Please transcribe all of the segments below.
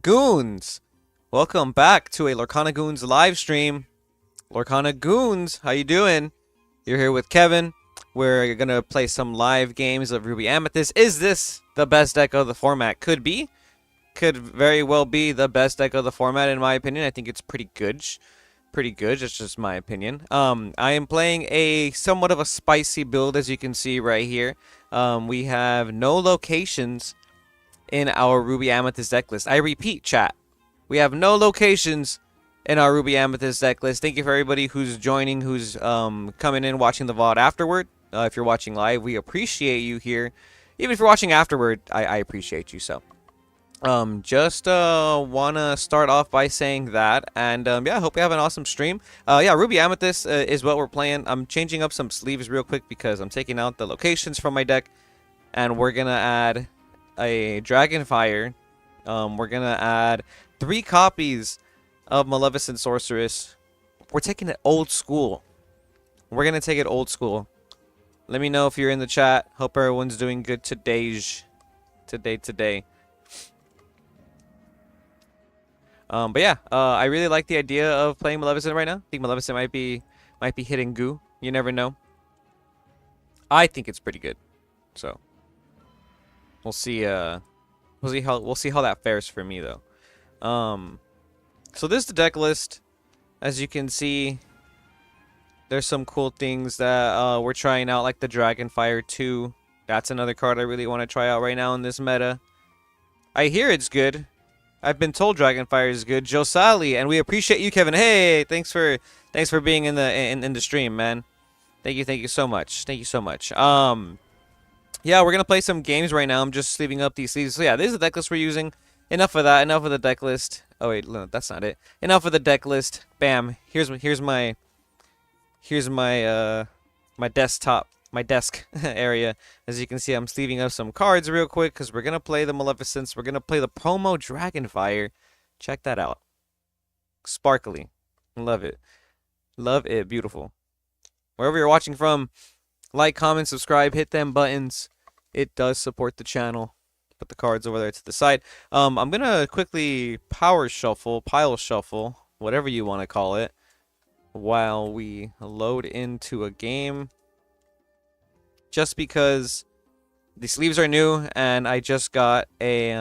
Goons? Welcome back to a Lorcana Goons live stream. Lorcana Goons, how you doing? You're here with Kevin. We're gonna play some live games of Ruby Amethyst. Is this the best deck of the format? Could be. Could very well be the best deck of the format in my opinion. I think it's pretty good. Pretty good, that's just my opinion. I am playing a somewhat of a spicy build, as you can see right here. We have no locations in our Ruby Amethyst deck list. I repeat, chat. We have no locations in our Ruby Amethyst deck list. Thank you for everybody who's joining, who's coming in, watching the VOD afterward. If you're watching live, we appreciate you here. Even if you're watching afterward, I appreciate you. So, just wanna start off by saying that, and yeah, I hope you have an awesome stream. Yeah, Ruby Amethyst is what we're playing. I'm changing up some sleeves real quick because I'm taking out the locations from my deck, and we're gonna add a Dragonfire. We're gonna add 3 copies of Maleficent Sorceress. We're taking it old school. We're gonna take it old school. Let me know if you're in the chat. Hope everyone's doing good today. But yeah, I really like the idea of playing Maleficent right now. I think Maleficent might be hitting goo. You never know. I think it's pretty good. So we'll see. We'll see how that fares for me though. So this is the deck list. As you can see, there's some cool things that we're trying out, like the Dragonfire 2. That's another card I really want to try out right now in this meta. I hear it's good. I've been told Dragonfire is good. Joe Sally, and we appreciate you, Kevin. Hey, thanks for being in the stream, man. Thank you so much. Thank you so much. Yeah, we're gonna play some games right now. I'm just sleeving up these sleeves. So yeah, this is the deck list we're using. Enough of that. Enough of the deck list. Oh wait, no, that's not it. Enough of the deck list. Bam. Here's my my desktop, my desk area. As you can see, I'm sleeving up some cards real quick because we're gonna play the Maleficents. We're gonna play the promo Dragonfire. Check that out. Sparkly. Love it. Love it. Beautiful. Wherever you're watching from, like, comment, subscribe, hit them buttons. It does support the channel. Put the cards over there to the side. I'm gonna quickly pile shuffle, whatever you want to call it, while we load into a game. Just because the sleeves are new and I just got a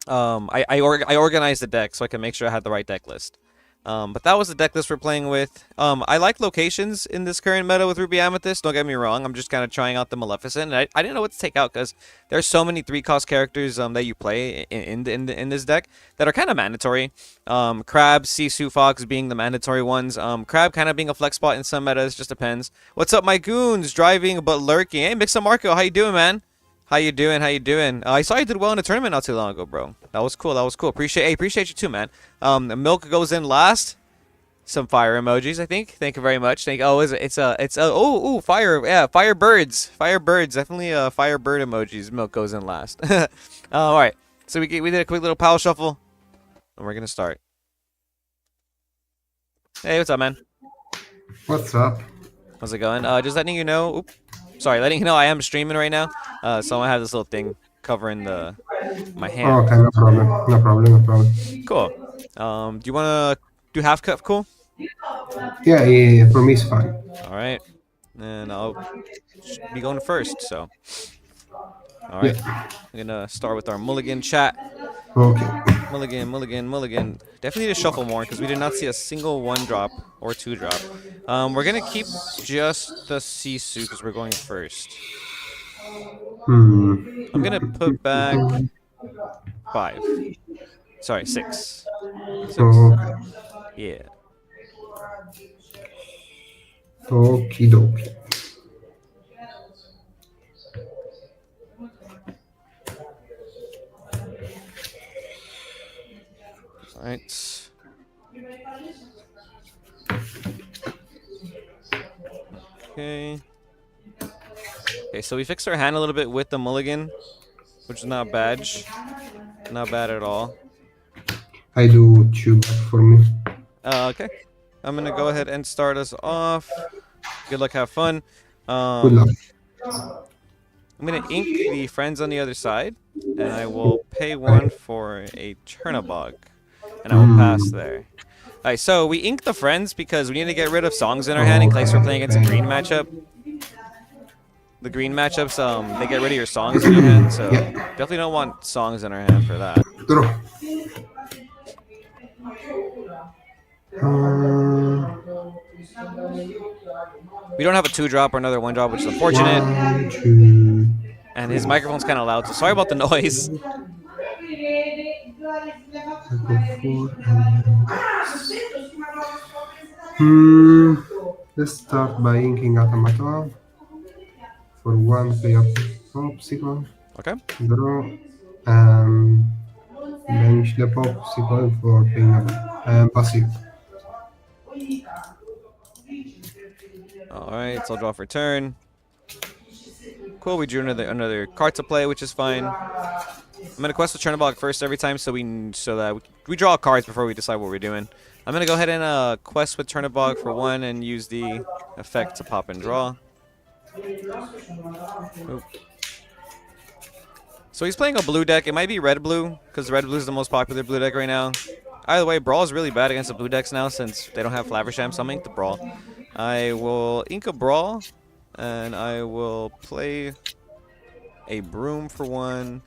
I organized the deck so I can make sure I had the right deck list. But that was the deck list we're playing with. I like locations in this current meta with Ruby Amethyst. Don't get me wrong. I'm just kind of trying out the Maleficent. And I didn't know what to take out because there's so many 3-cost characters that you play in this deck that are kind of mandatory. Crab, Sisu, Fox being the mandatory ones. Crab kind of being a flex spot in some metas. Just depends. What's up, my goons? Driving but lurking. Hey, Mixa Marco. How you doing, man? How you doing? How you doing? I saw you did well in a tournament not too long ago, bro. That was cool. That was cool. Appreciate you too, man. Milk goes in last. Some fire emojis, I think. Thank you very much. Fire. Yeah, Firebirds. Definitely firebird emojis. Milk goes in last. All right. So we did a quick little pile shuffle, and we're gonna start. Hey, what's up, man? What's up? How's it going? Just letting you know. Oops. Sorry, letting you know I am streaming right now. So I have this little thing covering my hand. Oh, okay, no problem. No problem. No problem. Cool. Do you wanna do half cup? Cool. Yeah, for me it's fine. All right. And I'll be going first. So. All right. Yeah. I'm gonna start with our mulligan chat. Okay. Mulligan. Definitely need to shuffle more because we did not see a single 1-drop or 2-drop. We're gonna keep just the Sisu because we're going first. I'm gonna put back 5. Sorry, 6. Okay. Yeah. Okie dokie. All right. Okay. Okay, so we fixed our hand a little bit with the mulligan, which is not bad. Not bad at all. I do 2 back for me. Okay. I'm gonna go ahead and start us off. Good luck, have fun. Good luck. I'm gonna ink the friends on the other side, and I will pay 1 for a Chernobog, and I will pass there. Alright, so we ink the friends because we need to get rid of songs in our hand in case we're playing against a green matchup. The green matchups, they get rid of your songs in your hand, so definitely don't want songs in our hand for that. Draw. Uh, We don't have a 2-drop or another 1-drop, which is unfortunate. 1, 2. And his microphone's kind of loud, so sorry about the noise. Let's start by inking Automata. For 1, play up Popsicle. Okay. Draw. Bench the Popsicle for playing up passive. Alright, so I'll draw for turn. Cool, we drew another card to play, which is fine. I'm gonna quest the Chernobog first every time, so that we draw cards before we decide what we're doing. I'm gonna go ahead and quest with Chernobog for 1 and use the effect to pop and draw. Oop. So he's playing a blue deck. It might be red-blue, because red-blue is the most popular blue deck right now. Either way, Brawl is really bad against the blue decks now since they don't have Flaversham, so I'm going to ink the Brawl. I will ink a Brawl, and I will play a Broom for 1,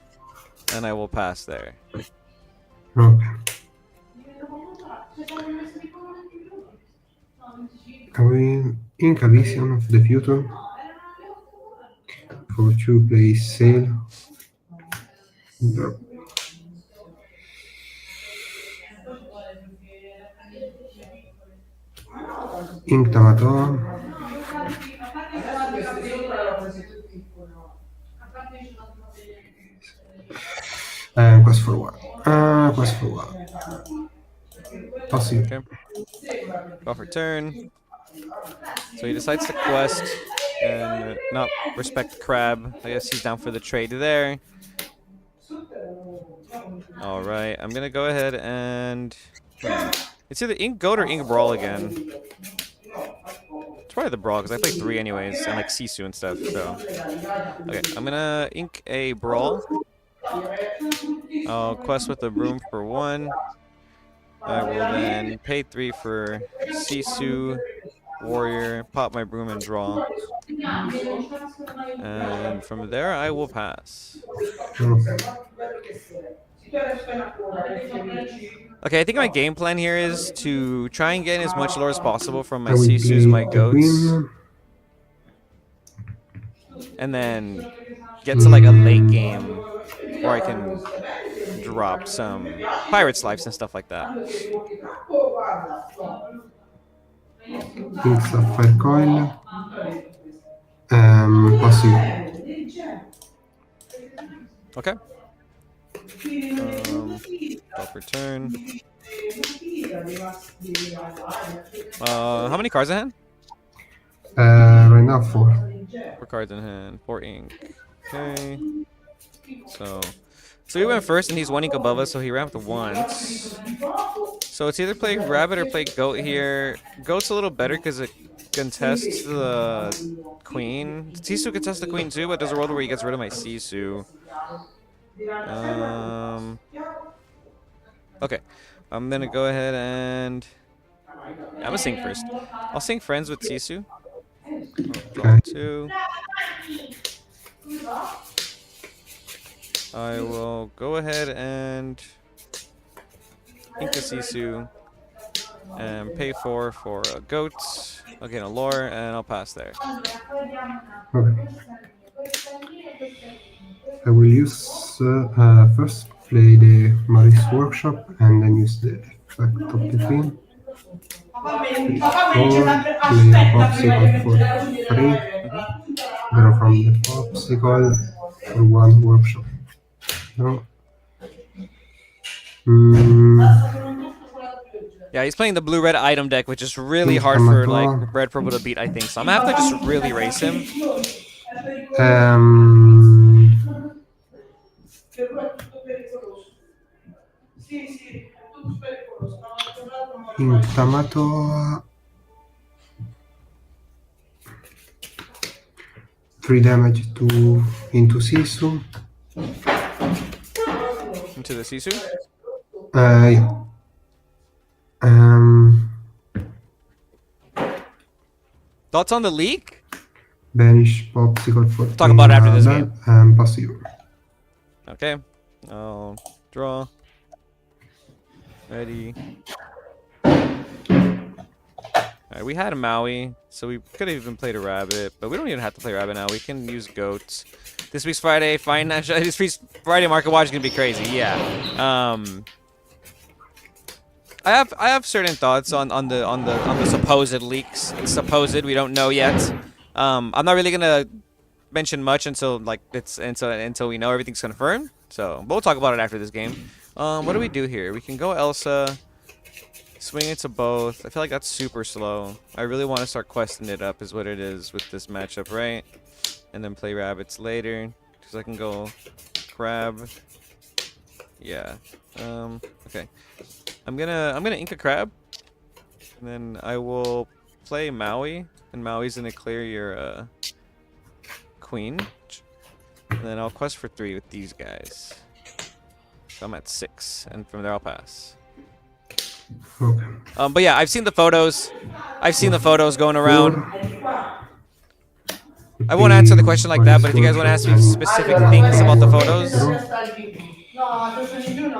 and I will pass there. Okay. I will ink a Vision of the Future. For 2, play Sail. Draw. Ink Tamato. Quest for 1. Quest for 1. Passive. Okay. Draw for turn. So he decides to quest and not respect Crab. I guess he's down for the trade there. Alright, I'm gonna go ahead and... It's either Ink Goat or Ink Brawl again. It's probably the Brawl, because I play 3 anyways, and like Sisu and stuff, so... Okay, I'm gonna ink a Brawl. I'll quest with the Broom for 1. I will then pay 3 for Sisu, Warrior, pop my Broom and draw. And from there, I will pass. Okay, I think my game plan here is to try and get as much lore as possible from my Sisus, my goats, and then get to like a late game where I can drop some Pirate's Lives and stuff like that. Ink Sapphire Coil. Passive. Okay. Draw for turn. How many cards in hand? Right now 4. 4 cards in hand. 4 ink. Okay. So he went first, and he's 1 ink above us, so he ramped once. So it's either play Rabbit or play Goat here. Goat's a little better because it contests the Queen. Sisu contests the Queen too, but there's a world where he gets rid of my Sisu. Okay, I'm gonna go ahead and I'm gonna sing first. I'll sing Friends with Sisu. Draw 2. I will go ahead and ink a Sisu and pay 4 for a goat. I'll get a lore and I'll pass there. Okay. I will use first play the Maris Workshop and then use the effect of the theme. Play Popsicle for 3. Draw from the Popsicle for 1 Workshop. No. Yeah, he's playing the blue-red item deck, which is really hard for like red purple to beat, I think. So I'm gonna have to just really race him. In Tamato 3 damage into Sisu. Into the Sisu? Yeah. Um, Thoughts on the leak? Banish Popsicle for Talk about it after this Pain game. and passive. Okay. I'll draw. Ready. Alright, we had a Maui, so we could have even played a rabbit, but we don't even have to play rabbit now. We can use goats. This week's Friday, this week's Friday market watch is gonna be crazy. Yeah. I have certain thoughts on the supposed leaks. It's supposed. We don't know yet. I'm not really gonna mention much until until we know everything's confirmed. So we'll talk about it after this game. What do we do here? We can go Elsa. Swing it to both. I feel like that's super slow. I really want to start questing it up is what it is with this matchup, right? And then play rabbits later. Because I can go crab. Yeah. Okay. I'm gonna ink a crab. And then I will play Maui. And Maui's gonna clear your queen. And then I'll quest for 3 with these guys. So I'm at 6. And from there I'll pass. Okay. But yeah, I've seen the photos. I've seen the photos going around. I won't answer the question like that, but if you guys want to ask me specific things about the photos,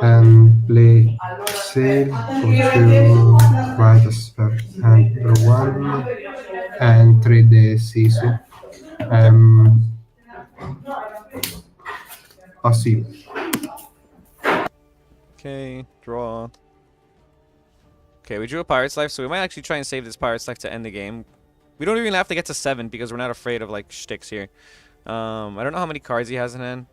and play sail for 2 white aspect and draw 1 and trade the Sisu. Passive. okay, draw. Okay, we drew a Pirate's Life, so we might actually try and save this Pirate's Life to end the game. We don't even have to get to 7 because we're not afraid of like shticks here. I don't know how many cards he has in hand.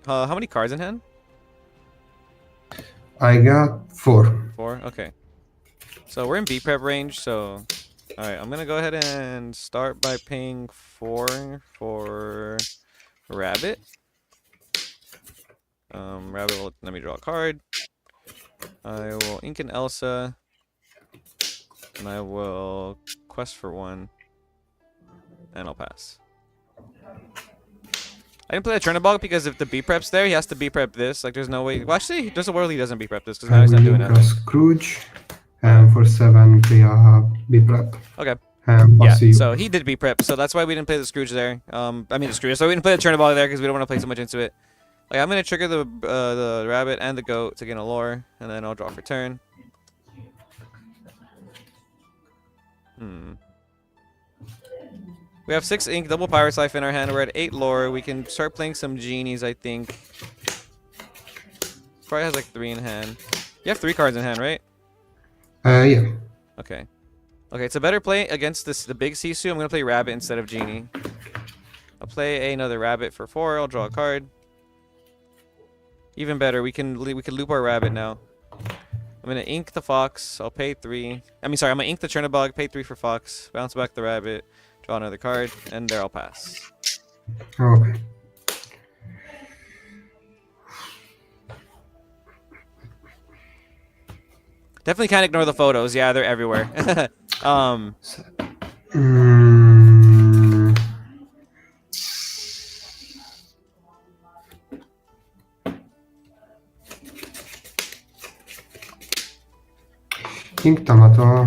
How many cards in hand? I got 4. 4? Okay. So we're in B prep range, so... Alright, I'm gonna go ahead and start by paying 4 for Rabbit. Rabbit will let me draw a card. I will ink an Elsa. And I will quest for 1. And I'll pass. I didn't play the Chernobog because if the B prep's there, he has to B prep this. Like, there's no way. Well, actually, there's a world he doesn't B prep this because now he's not doing nothing. Scrooge, and for 7, play a B prep. Okay. Yeah, so he did B prep, so that's why we didn't play the Scrooge there. I mean the Scrooge. So we didn't play the Chernobog there because we don't want to play too much into it. Like, I'm gonna trigger the rabbit and the goat to get a lore, and then I'll draw for turn. We have 6 ink, double Pirate's Life in our hand. We're at 8 lore. We can start playing some genies, I think. Probably has like 3 in hand. You have 3 cards in hand, right? Yeah. Okay. Okay, it's a better play against the big Sisu. I'm gonna play rabbit instead of genie. I'll play another rabbit for 4. I'll draw a card. Even better, we can loop our rabbit now. I'm gonna ink the fox. I'll pay 3. I mean, sorry, I'm gonna ink the Chernobog, pay 3 for fox, bounce back the rabbit, draw another card, and there I'll pass. Okay. Definitely can't ignore the photos. Yeah, they're everywhere. Ink Tomato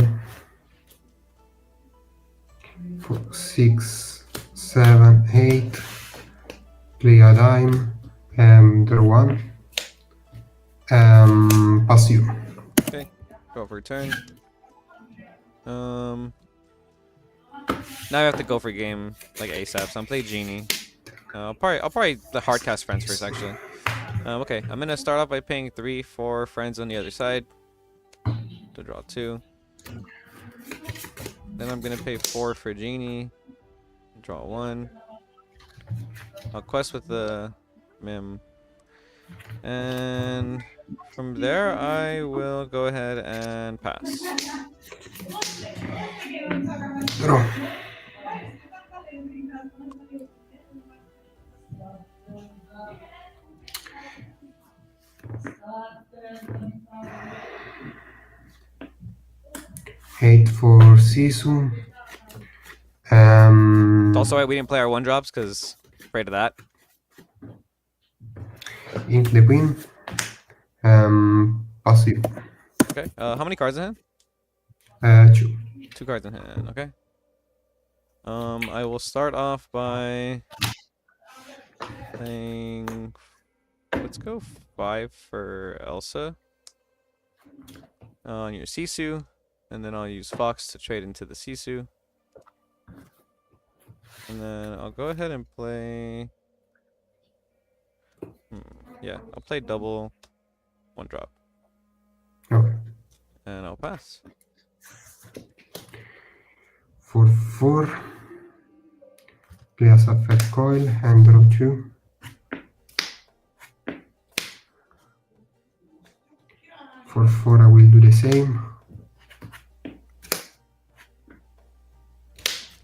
for 6, 7, 8. Play a dime and draw 1. Passive. Okay, go for a turn. Now I have to go for game like ASAP. So I'm play genie. I'll probably the hardcast friends first actually. Okay, I'm gonna start off by paying 3 for friends on the other side. To draw 2. Then I'm gonna pay 4 for genie. Draw 1. I'll quest with the Mim. And from there I will go ahead and pass. Draw. Eight for Sisu. Also, why we didn't play our 1-drops because afraid of that. Ink the queen. Passive. Okay. How many cards in hand? 2. 2 cards in hand. Okay. I will start off by playing. Let's go 5 for Elsa on your Sisu, and then I'll use Fox to trade into the Sisu. And then I'll go ahead and play. Yeah, I'll play double 1-drop, Okay. and I'll pass. For 4. Play a Sapphire Coil and draw 2. For 4 I will do the same.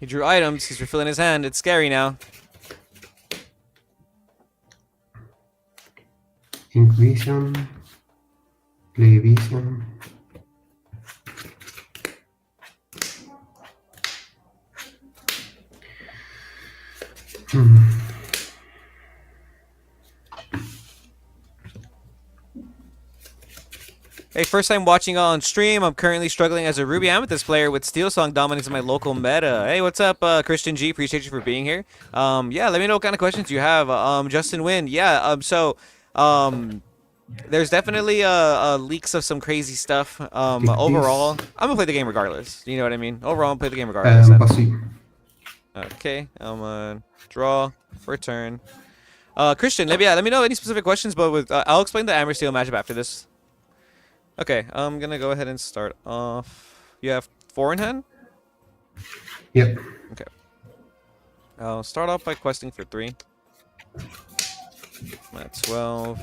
He drew items. He's refilling his hand. It's scary now. Ink Vision. Play Vision. Hey, first time watching on stream. I'm currently struggling as a Ruby Amethyst player with Steel Song dominance in my local meta. Hey, what's up, Christian G? Appreciate you for being here. Yeah, let me know what kind of questions you have. Justin Wynn. Yeah, there's definitely leaks of some crazy stuff. Overall, I'm gonna play the game regardless. You know what I mean? Overall, I'm gonna play the game regardless. Passive. Okay, I'm gonna draw for turn. Christian, let me know any specific questions, but with I'll explain the Amber Steel matchup after this. Okay, I'm gonna go ahead and start off. You have 4 in hand? Yep. Okay. I'll start off by questing for 3. That's 12.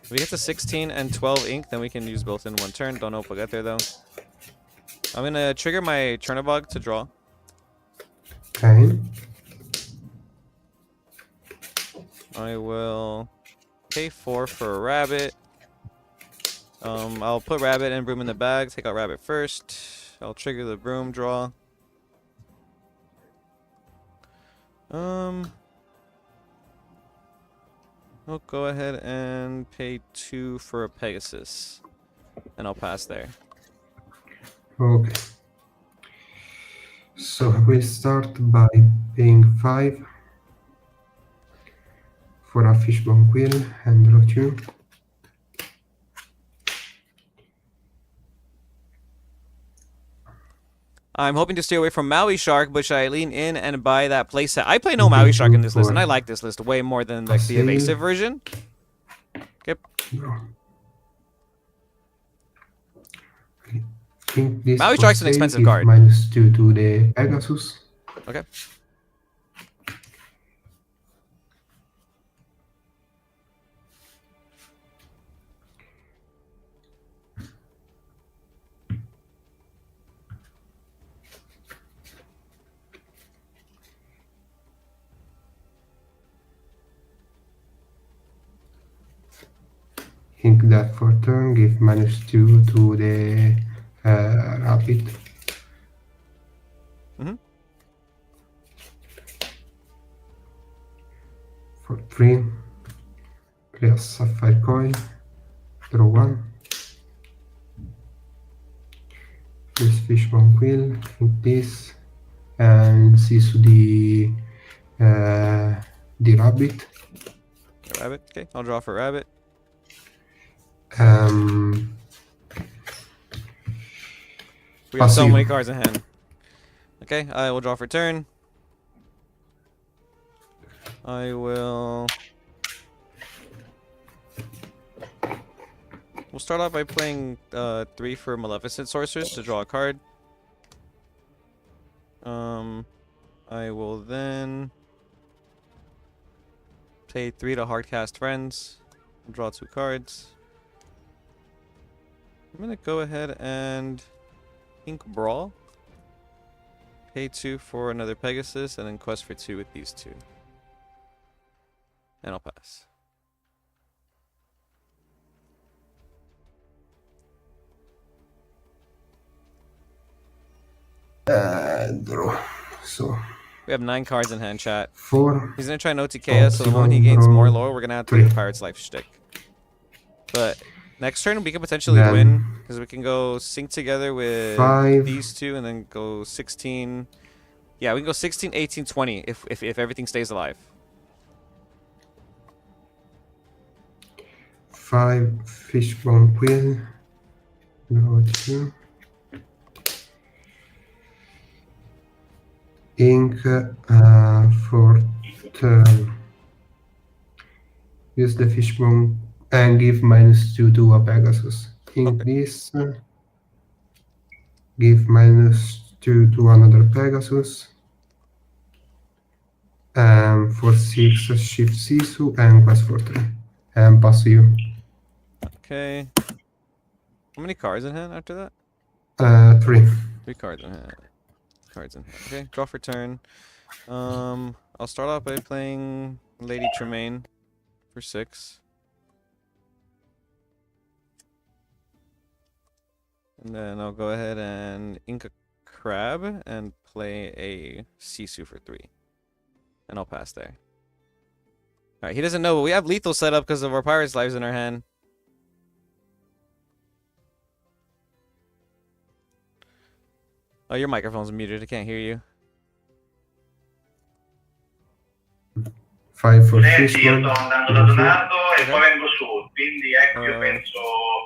If we get to 16 and 12 ink, then we can use both in 1 turn. Don't know if we'll get there though. I'm gonna trigger my Chernobog to draw. Okay. I will pay 4 for a rabbit. I'll put rabbit and broom in the bag. Take out rabbit first. I'll trigger the broom draw. I'll go ahead and pay 2 for a Pegasus, and I'll pass there. Okay. So we'll start by paying 5 for a Fishbone Quill and draw 2. I'm hoping to stay away from Maui Shark, but should I lean in and buy that playset? I play no Maui Shark in this list, and I like this list way more than like the evasive version. Okay. Maui Shark's an expensive card. -2 to the Pegasus. Okay. Think that for turn, give -2 to the rabbit. For 3, play a Sapphire Coil, draw 1. This Fishbone Quill, think this, and Sisu the rabbit. Rabbit. Okay, I'll draw for rabbit. We have so many cards in hand. Okay, I will draw for turn. I will. We'll start off by playing 3 for Maleficent Sorceress to draw a card. I will then pay 3 to Hardcast Friends. Draw 2 cards. I'm gonna go ahead and Ink Brawl. Pay 2 for another Pegasus, and then quest for 2 with these 2. And I'll pass. Draw. So We have 9 cards in hand, chat. 4. He's gonna try and OTK us, so the moment he Possible gains more draw lore, we're gonna have to play 3. the Pirate's Life shtick. But next turn we could potentially Then win because we can go sync together with 5. these two and then go 16. Yeah, we can go 16, 18, 20 if everything stays alive. 5 fishbone quill. Draw 2. Ink for turn. Use the fishbone and give -2 to a Pegasus. Ink Okay. this. Give -2 to another Pegasus. For 6, shift Sisu and pass for 3. And pass you. Okay. How many cards in hand after that? 3. 3 cards in hand. Cards in hand. Okay, draw for turn. I'll start off by playing Lady Tremaine for 6. And then I'll go ahead and ink a crab and play a Sisu for 3. And I'll pass there. Alright, he doesn't know, but we have lethal set up because of our Pirate's Lives in our hand. Oh, your microphone's muted. I can't hear you. 5 for Senti, io fishbone. sto andando da Donato e poi vengo su, quindi ecco io Uh, penso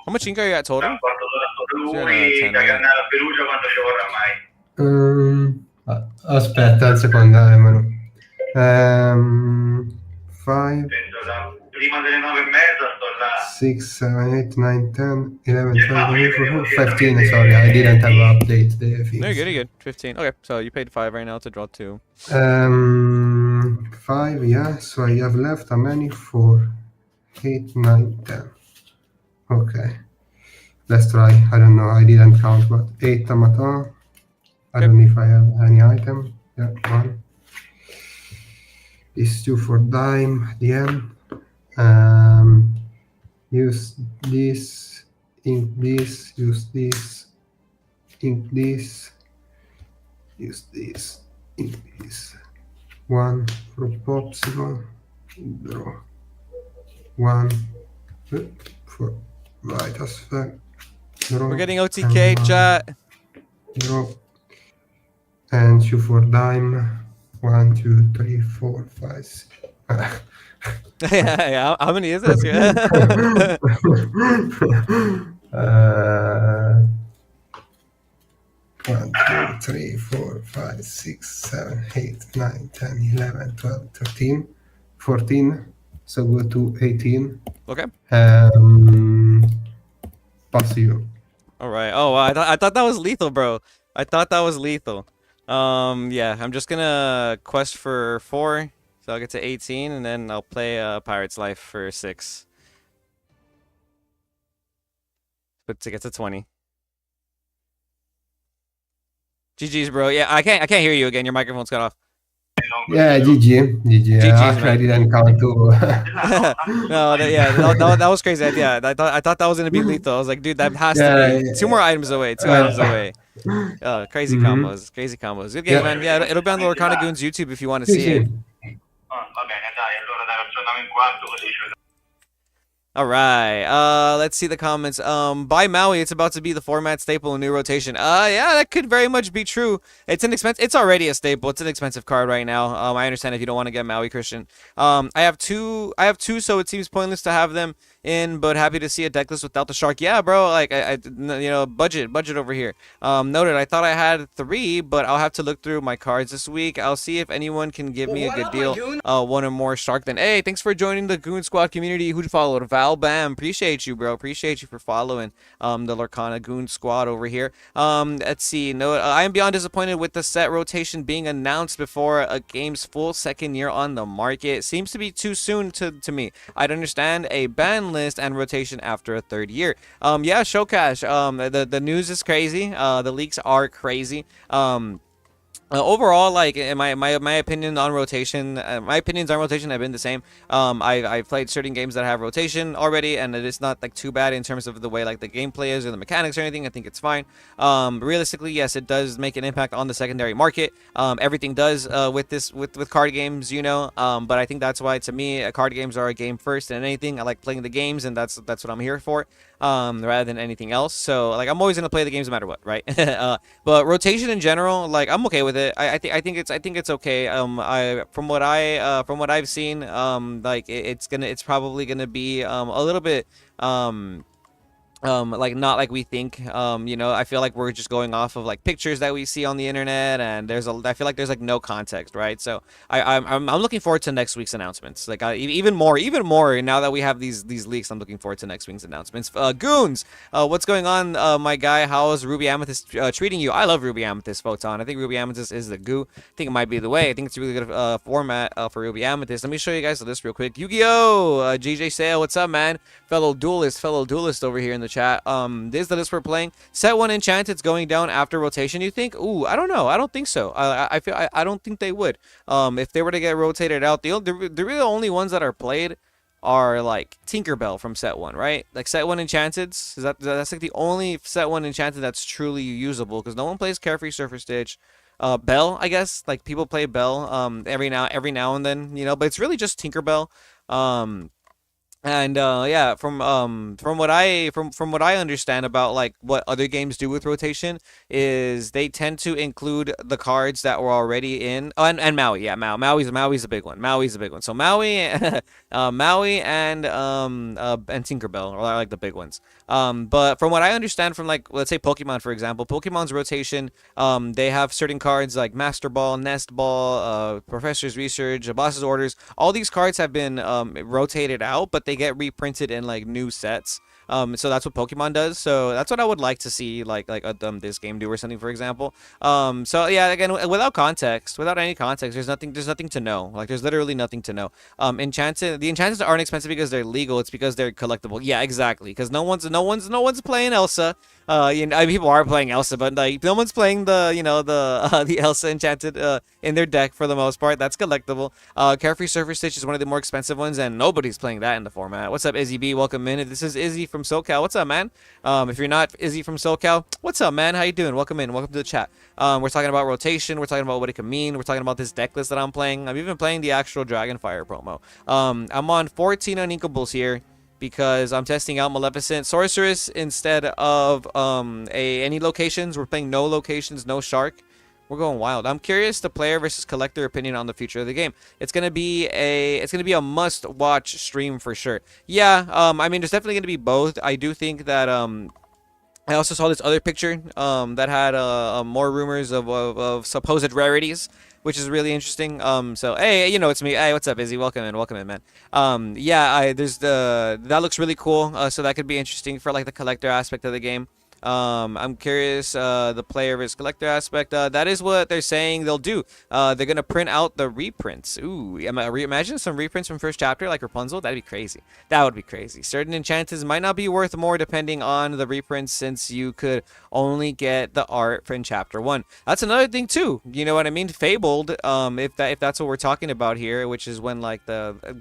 How much ink are you at tra total? un quarto d'ora sto da Sì, lui, 10, da right? Cannara a Perugia quando ci vorrà mai. Aspetta un secondo, Manu. 5, Penso da prima delle 9:30 sto là. 6, 7, 8, 9, 10, 11, Che fa? 12, Perché devo 15. Sorry, I didn't have to update the No, things. you're good, you're good. 15. Okay, so you paid 5 right now to draw 2. 5, yeah. So I have left a many for 8, 9, 10. Okay. Let's try. I don't know. I didn't count, but 8 Tamata. I don't know if I have any item. Yeah, 1. These 2 for dime at the end. Use this, ink this, use this, ink this, use this, ink this. 1 for popsicle, draw. 1 for white as well. Draw. We're getting OTK, and chat. Draw. And 2 for dime. 1, 2, 3, 4, 5, 6. Yeah, how many is this? 1, 2, 3, 4, 5, 6, 7, 8, 9, 10, 11, 12, 13, 14. So go to 18. Okay. Pass you. All right. Oh, wow, I thought that was lethal, bro. I thought that was lethal. Yeah, I'm just gonna quest for 4, so I'll get to 18, and then I'll play Pirate's Life for 6. But to get to 20. GG's, bro. Yeah, I can't hear you again. Your microphone's cut off. Yeah, GG. GG. GG's, Actually, I man. didn't count too. No, that was crazy. Yeah, I thought that was gonna be lethal. I was like, dude, that has to be 2 more items away. 2 items away. Oh, crazy combos. Crazy combos. Good game, man. Yeah, it'll be on the Lorcana Goons YouTube if you want to see it. Va bene, dai, allora dai, aggiorniamo in quarto così ci vediamo. All right. Let's see the comments. By Maui, it's about to be the format staple in new rotation. Yeah, that could very much be true. It's already a staple. It's an expensive card right now. I understand if you don't want to get Maui, Christian. I have two, so it seems pointless to have them in, but happy to see a deck list without the shark. Yeah, bro, like budget over here. Noted, I thought I had 3, but I'll have to look through my cards this week. I'll see if anyone can give me a good deal. 1 or more shark. Then, hey, thanks for joining the Goon Squad community. Who followed? Val Bam, appreciate you, bro. Appreciate you for following the Lorcana Goon Squad over here. Let's see. No, I am beyond disappointed with the set rotation being announced before a game's full 2nd year on the market. Seems to be too soon to me. I'd understand a ban list and rotation after a 3rd year. Yeah, Showcash. The news is crazy. The leaks are crazy. Overall, like in my opinion on rotation, my opinions on rotation have been the same. I've played certain games that have rotation already, and it's not like too bad in terms of the way like the gameplay is or the mechanics or anything. I think it's fine. Realistically, yes, it does make an impact on the secondary market. Everything does with this with card games, you know. But I think that's why to me, card games are a game first and anything. I like playing the games, and that's what I'm here for. Rather than anything else. So like I'm always gonna play the games no matter what, right? But rotation in general, like I'm okay with it. I think it's okay. I from what I've seen, like it's probably gonna be a little bit like not like we think. You know, I feel like we're just going off of like pictures that we see on the internet, and I feel like there's like no context, right? So I'm looking forward to next week's announcements. Like even more now that we have these leaks, I'm looking forward to next week's announcements. Goons, what's going on, my guy? How is Ruby Amethyst treating you? I love Ruby Amethyst, Photon. I think Ruby Amethyst is the goo. I think it might be the way. I think it's a really good format for Ruby Amethyst. Let me show you guys the list real quick. Yu-Gi-Oh! GJ Sale, what's up, man? Fellow duelist over here in the chat. This is the list we're playing. Set 1 Enchanted's going down after rotation, you think? Ooh, I don't know. I don't think so. I don't think they would. If they were to get rotated out, the really only ones that are played are like Tinkerbell from set 1, right? Like set 1 Enchanted's, that's like the only set 1 Enchanted that's truly usable, because no one plays Carefree Surfer Stitch. Bell, I guess. Like people play Bell every now and then, you know, but it's really just Tinkerbell. And yeah, from what I understand about like what other games do with rotation is they tend to include the cards that were already in. Oh, and Maui, yeah, Maui's a big one. Maui's a big one. So Maui, Maui and Tinkerbell are like the big ones. But from what I understand from like let's say Pokemon for example, Pokemon's rotation, they have certain cards like Master Ball, Nest Ball, Professor's Research, Boss's Orders. All these cards have been rotated out, but they get reprinted in like new sets. So that's what Pokemon does. So that's what I would like to see, like this game do or something, for example. So yeah, again, without any context, there's nothing to know. Like there's literally nothing to know. The Enchanted aren't expensive because they're legal. It's because they're collectible. Yeah, exactly. Because no one's playing Elsa. You know, I mean, people are playing Elsa, but like no one's playing the Elsa Enchanted in their deck for the most part. That's collectible. Carefree Surfer Stitch is one of the more expensive ones, and nobody's playing that in the format. What's up, Izzy B? Welcome in. This is Izzy from SoCal. What's up, man? If you're not Izzy from SoCal, what's up, man? How you doing? Welcome in. Welcome to the chat. We're talking about rotation. We're talking about what it can mean. We're talking about this deck list that I'm playing. I'm even playing the actual Dragonfire promo. I'm on 14 Uninkables here, because I'm testing out Maleficent Sorceress instead of any locations. We're playing no locations, no shark. We're going wild. I'm curious the player versus collector opinion on the future of the game. It's gonna be a must-watch stream for sure. Yeah, I mean, there's definitely gonna be both. I do think that I also saw this other picture that had more rumors of supposed rarities, which is really interesting. So hey, you know, it's me. Hey, what's up, Izzy? Welcome in, man. Yeah, that looks really cool. So that could be interesting for like the collector aspect of the game. I'm curious, the player versus collector aspect. That is what they're saying they'll do. They're gonna print out the reprints. Ooh, imagine some reprints from first chapter like Rapunzel. That'd be crazy. That would be crazy. Certain enchantments might not be worth more depending on the reprints, since you could only get the art from chapter 1. That's another thing too. You know what I mean? Fabled. If that's what we're talking about here, which is when like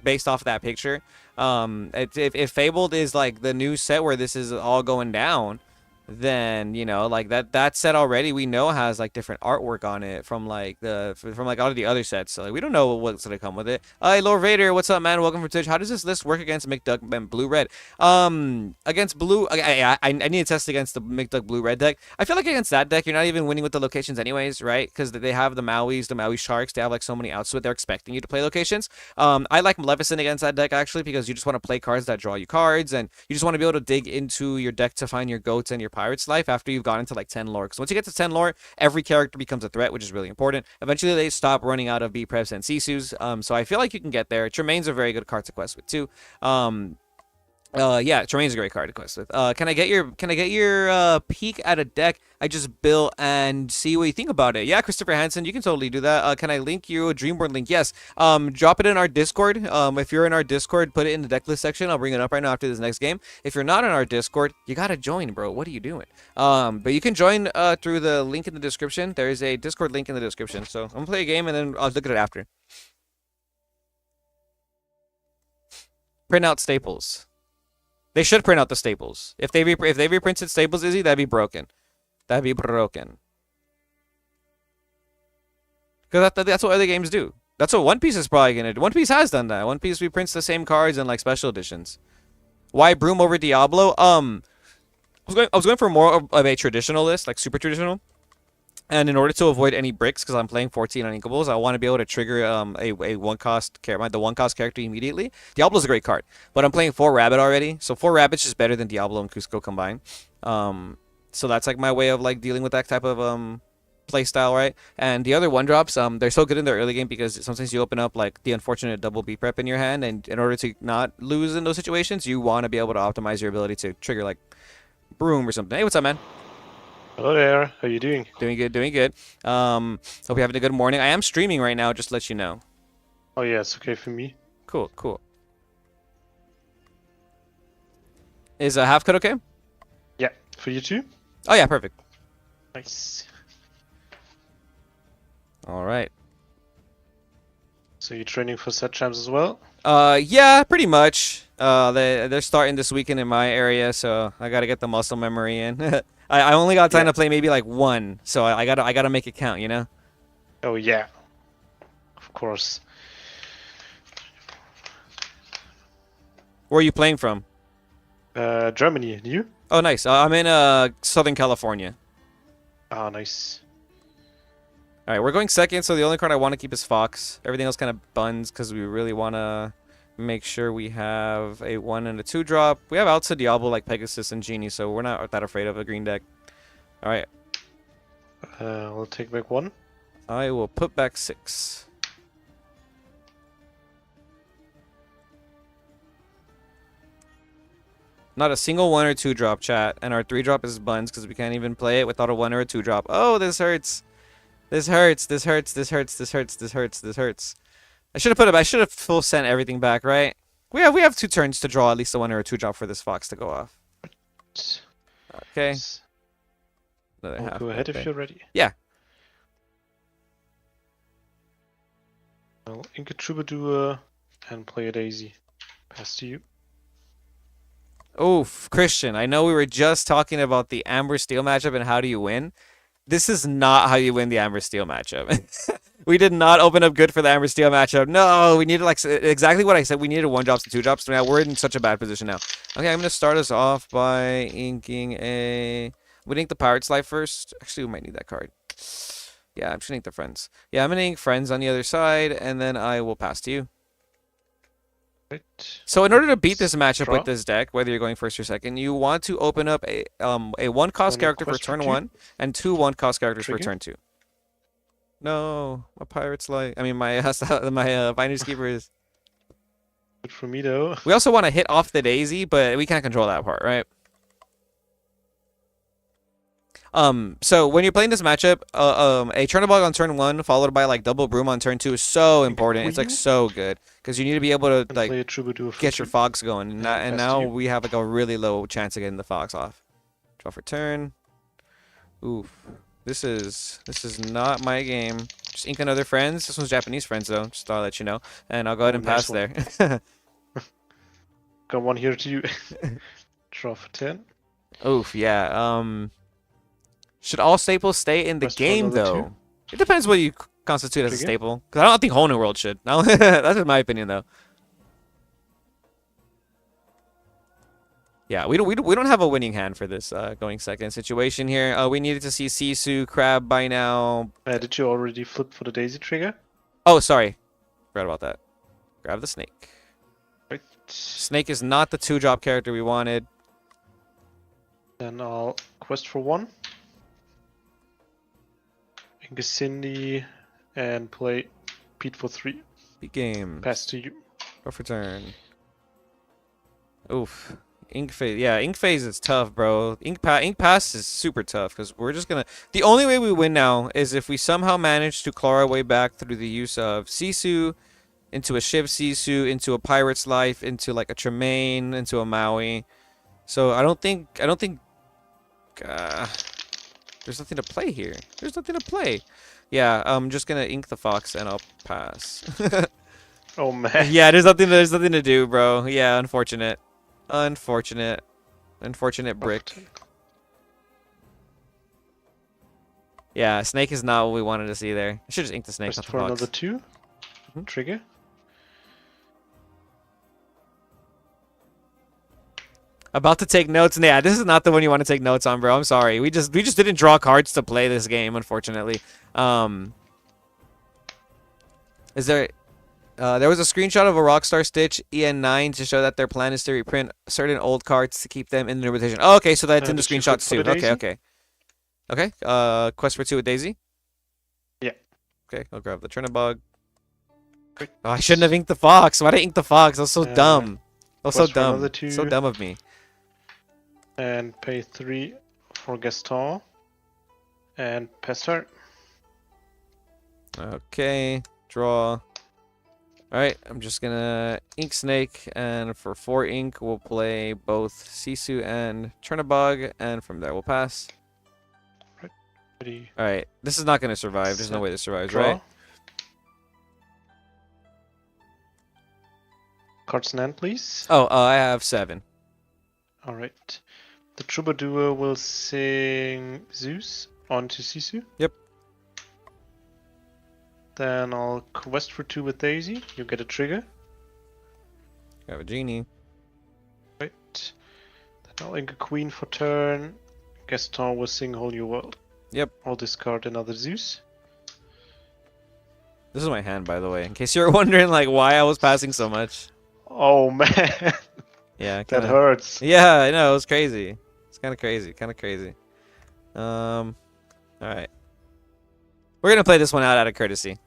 based off of that picture. If Fabled is like the new set where this is all going down, then you know, like that set already we know has like different artwork on it from like all of the other sets, so like we don't know what's gonna come with it. Hey, Lord Vader, what's up, man? Welcome from Twitch. How does this list work against McDuck and Blue Red? Against Blue, I need to test against the McDuck Blue Red deck. I feel like against that deck you're not even winning with the locations anyways, right? Because they have the Mauis, the Maui Sharks. They have like so many outs to it, they're expecting you to play locations. I like Maleficent against that deck actually, because you just want to play cards that draw you cards, and you just want to be able to dig into your deck to find your goats and your Pirate's Life after you've gotten to like 10 lore. Because once you get to 10 lore, every character becomes a threat, which is really important. Eventually they stop running out of B-Prevs and Sisus. So I feel like you can get there. Tremaines are very good cards to quest with too. Yeah, Tremaine's a great card to quest with. Can I get your peek at a deck I just built and see what you think about it? Yeah, Christopher Hansen, you can totally do that. Can I link you a Dreamboard link? Yes. Drop it in our Discord. If you're in our Discord, put it in the deck list section. I'll bring it up right now after this next game. If you're not in our Discord, you gotta join, bro. What are you doing? But you can join through the link in the description. There is a Discord link in the description. So I'm gonna play a game and then I'll look at it after. Print out staples. They should print out the staples. If they reprinted staples, Izzy, that'd be broken. That'd be broken. Because that's what other games do. That's what One Piece is probably gonna do. One Piece has done that. One Piece reprints the same cards in like special editions. Why Broom over Diablo? I was going for more of a traditional list, like super traditional. And in order to avoid any bricks, because I'm playing 14 Uninkables, I want to be able to trigger the one cost character immediately. Diablo's a great card, but I'm playing 4 Rabbit already, so 4 Rabbit's just better than Diablo and Cusco combined. So that's like my way of like dealing with that type of play style, right? And the other 1-drops, they're so good in the early game because sometimes you open up like the unfortunate double B prep in your hand, and in order to not lose in those situations, you want to be able to optimize your ability to trigger like Broom or something. Hey, what's up, man? Hello there, how you doing? Doing good, doing good. Hope you're having a good morning. I am streaming right now, just to let you know. Oh yeah, it's okay for me. Cool, cool. Is a half cut okay? Yeah, for you too? Oh yeah, perfect. Nice. All right. So you're training for set champs as well? Yeah, pretty much. They're starting this weekend in my area, so I gotta get the muscle memory in. I only got time to play maybe like 1, so I gotta make it count, you know? Oh yeah. Of course. Where are you playing from? Germany, and you? Oh, nice. I'm in Southern California. Ah, nice. All right, we're going second, so the only card I want to keep is Fox. Everything else kind of buns because we really want to make sure we have a 1 and a 2 drop. We have outs to Diablo like Pegasus and Genie, so we're not that afraid of a green deck. All right. We'll take back 1. I will put back 6. Not a single 1 or 2 drop, chat, and our 3 drop is buns because we can't even play it without a 1 or a 2 drop. Oh, this hurts. This hurts. This hurts. This hurts. This hurts. This hurts. This hurts. I should have full sent everything back, right? We have 2 turns to draw at least a 1 or a 2 drop for this Fox to go off. Okay. Another half. Go ahead if you're ready. Yeah. I'll ink a Troubadour and play a Daisy. Pass to you. Oof, Christian, I know we were just talking about the Amber Steel matchup and how do you win. This is not how you win the Amber Steel matchup. We did not open up good for the Amber Steel matchup. No, we needed like exactly what I said. We needed 1-drops and 2-drops. Now we're in such a bad position now. Okay, I'm gonna start us off by inking a. We ink the Pirate's Life first. Actually, we might need that card. Yeah, I'm just gonna ink the Friends. Yeah, I'm gonna ink Friends on the other side, and then I will pass to you. Right. So in order to beat this matchup Draw. with this deck, whether you're going first or second, you want to open up a 1-cost character for quest for turn 2. 1 and 2 1-cost characters for Trigger. turn 2. No, my Pirate's Life. I mean, my Finders Keeper is. Good for me though. We also want to hit off the Daisy, but we can't control that part, right? So when you're playing this matchup, a Chernobog on turn 1 followed by like double Broom on turn 2 is so important. It's like so good because you need to be able to And like play a Troubadour for get your 2. Fox going, and pass to now you. we have like a really low chance of getting the Fox off. Draw for turn. Oof, this is not my game. Just ink another Friends. This one's Japanese Friends though. Just thought I'd let you know, and I'll go ahead and Nice pass one. there. Got 1 here to you. Draw for 10. Oof, yeah. Should all staples stay in the Quest for game another though? 2. It depends what you constitute as a Trigger? staple. Because I don't think Whole New World should. No, that's in my opinion though. Yeah, we don't have a winning hand for this going second situation here. We needed to see Sisu, Crab by now. Did you already flip for the Daisy trigger? Oh, sorry. Forgot about that. Grab the Snake. Right. Snake is not the 2-drop character we wanted. Then I'll quest for 1. Ink a Cindy and play Pete for 3. Beat game. Pass to you. Go for turn. Oof. Ink phase. Yeah, ink phase is tough, bro. Ink pass is super tough because we're just gonna. The only way we win now is if we somehow manage to claw our way back through the use of Sisu into a Shiv Sisu, into a Pirate's Life, into like a Tremaine, into a Maui. So I don't think there's nothing to play here. There's nothing to play. Yeah, I'm just gonna ink the fox and I'll pass. Oh man. Yeah, there's nothing to do, bro. Yeah, unfortunate. Unfortunate brick. Yeah, snake is not what we wanted to see there. I should just ink the snake, Quest not the for fox. another 2. Mhm. Trigger. About to take notes. Yeah, this is not the one you want to take notes on, bro. I'm sorry. We just didn't draw cards to play this game, unfortunately. Is there there was a screenshot of a Rockstar Stitch EN9 to show that their plan is to reprint certain old cards to keep them in the rotation. Oh, okay, so that's in the Did you screenshots put too. the Okay, Daisy? okay. Okay, quest for 2 with Daisy? Yeah. Okay, I'll grab the Trinibog. Great. Oh, I shouldn't have inked the fox. Why'd I ink the fox? That was so Uh, dumb. That was so quest for dumb. another 2. So dumb of me. And pay 3 for Gaston. And pass turn. Okay, draw. Alright, I'm just gonna ink Snake, and for 4 ink, we'll play both Sisu and Chernabog, and from there we'll pass. Ready. Alright, this is not gonna survive. There's no way this survives, Draw. right? Cards in hand, please. Oh, I have 7. Alright. The Troubadour will sing Zeus onto Sisu. Yep. Then I'll quest for 2 with Daisy. You get a trigger. Grab a genie. Right. Then I'll ink a queen for turn. Gaston will sing Whole New World. Yep. I'll discard another Zeus. This is my hand, by the way, in case you were wondering like why I was passing so much. Oh man, Yeah, that kinda, hurts. Yeah, I know, it was crazy. It's kind of crazy. All right. We're gonna play this one out of courtesy.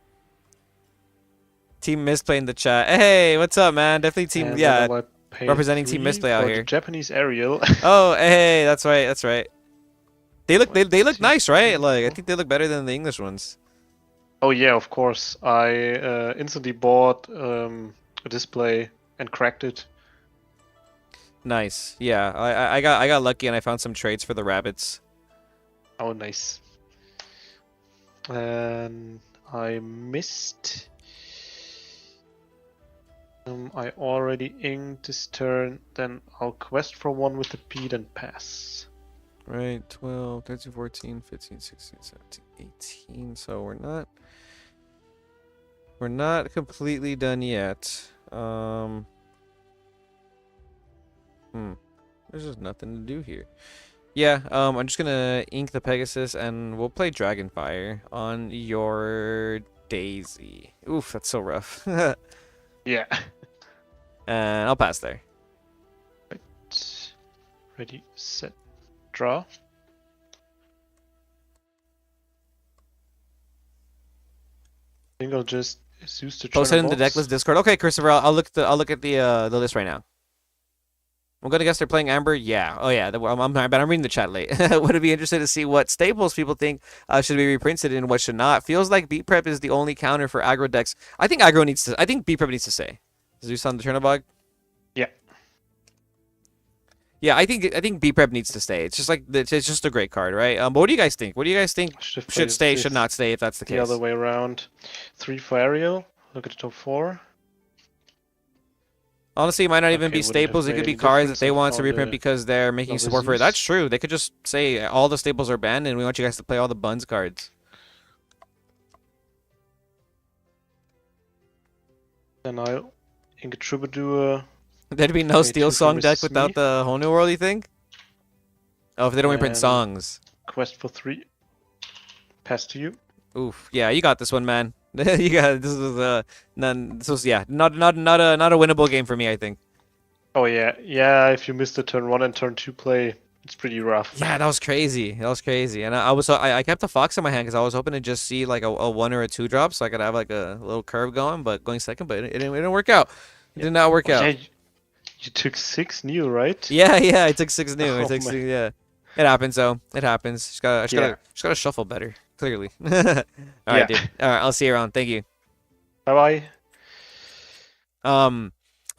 Team Misplay in the chat. Hey, what's up, man? Definitely team. And Yeah. then I'll pay representing Team 3 Misplay out for the here. Japanese Ariel. Oh, hey, that's right. That's right. They look they look 2, nice, right? 3, Like I 4. think they look better than the English ones. Oh yeah, of course. I instantly bought a display and cracked it. Nice. Yeah, I got lucky and I found some trades for the rabbits. Oh, nice. And I missed. I already inked this turn. Then I'll quest for 1 with the Pete and pass. Right, 12, 13, 14, 15, 16, 17, 18. So we're not completely done yet. There's just nothing to do here. Yeah, I'm just gonna ink the Pegasus and we'll play Dragonfire on your Daisy. Oof, that's so rough. Yeah. And I'll pass there. Ready, set, draw. I think I'll just use the Post it in the box. deck list Discord. Okay, Christopher, I'll look at the list right now. I'm gonna guess they're playing Amber. Yeah. Oh yeah. I'm reading the chat late. Would it be interested to see what staples people think should be reprinted and what should not? Feels like Beat Prep is the only counter for aggro decks. I think Beat Prep needs to stay. Zeus on the Chernabog. Yeah. Yeah, I think Beat Prep needs to stay. It's just like it's just a great card, right? But what do you guys think? What do you guys think should stay, should not stay if that's the The case? other way around. 3 for Ariel. Look at the top 4. Honestly, it might not even Okay, be wouldn't have staples. It made could be any cards that difference. they I want to found reprint because they're making another support for it. Zeus. That's true. They could just say all the staples are banned and we want you guys to play all the Buns cards. Then I'll ink a Troubadour. There'd be no Okay, Steel 2 Song for deck Miss without Smee. the whole new world, you think? Oh, if they don't reprint And- songs. Quest for 3. Pass to you. Oof. Yeah, you got this one, man. You got this was not a winnable game for me, I think. Oh yeah, yeah. If you miss the turn 1 and turn 2 play, it's pretty rough. Yeah, that was crazy. That was crazy. And I kept the Fox in my hand because I was hoping to just see like a 1 or a 2 drop so I could have like a little curve going, but going second, but it didn't work out. It did not work Oh, out. yeah, You took 6 new, right? Yeah, I took 6 new. I Oh took my- 6, yeah. It happens though. It happens. Yeah. Just gotta shuffle better. Clearly. All right, Yeah. dude. All right, I'll see you around. Thank you. Bye bye.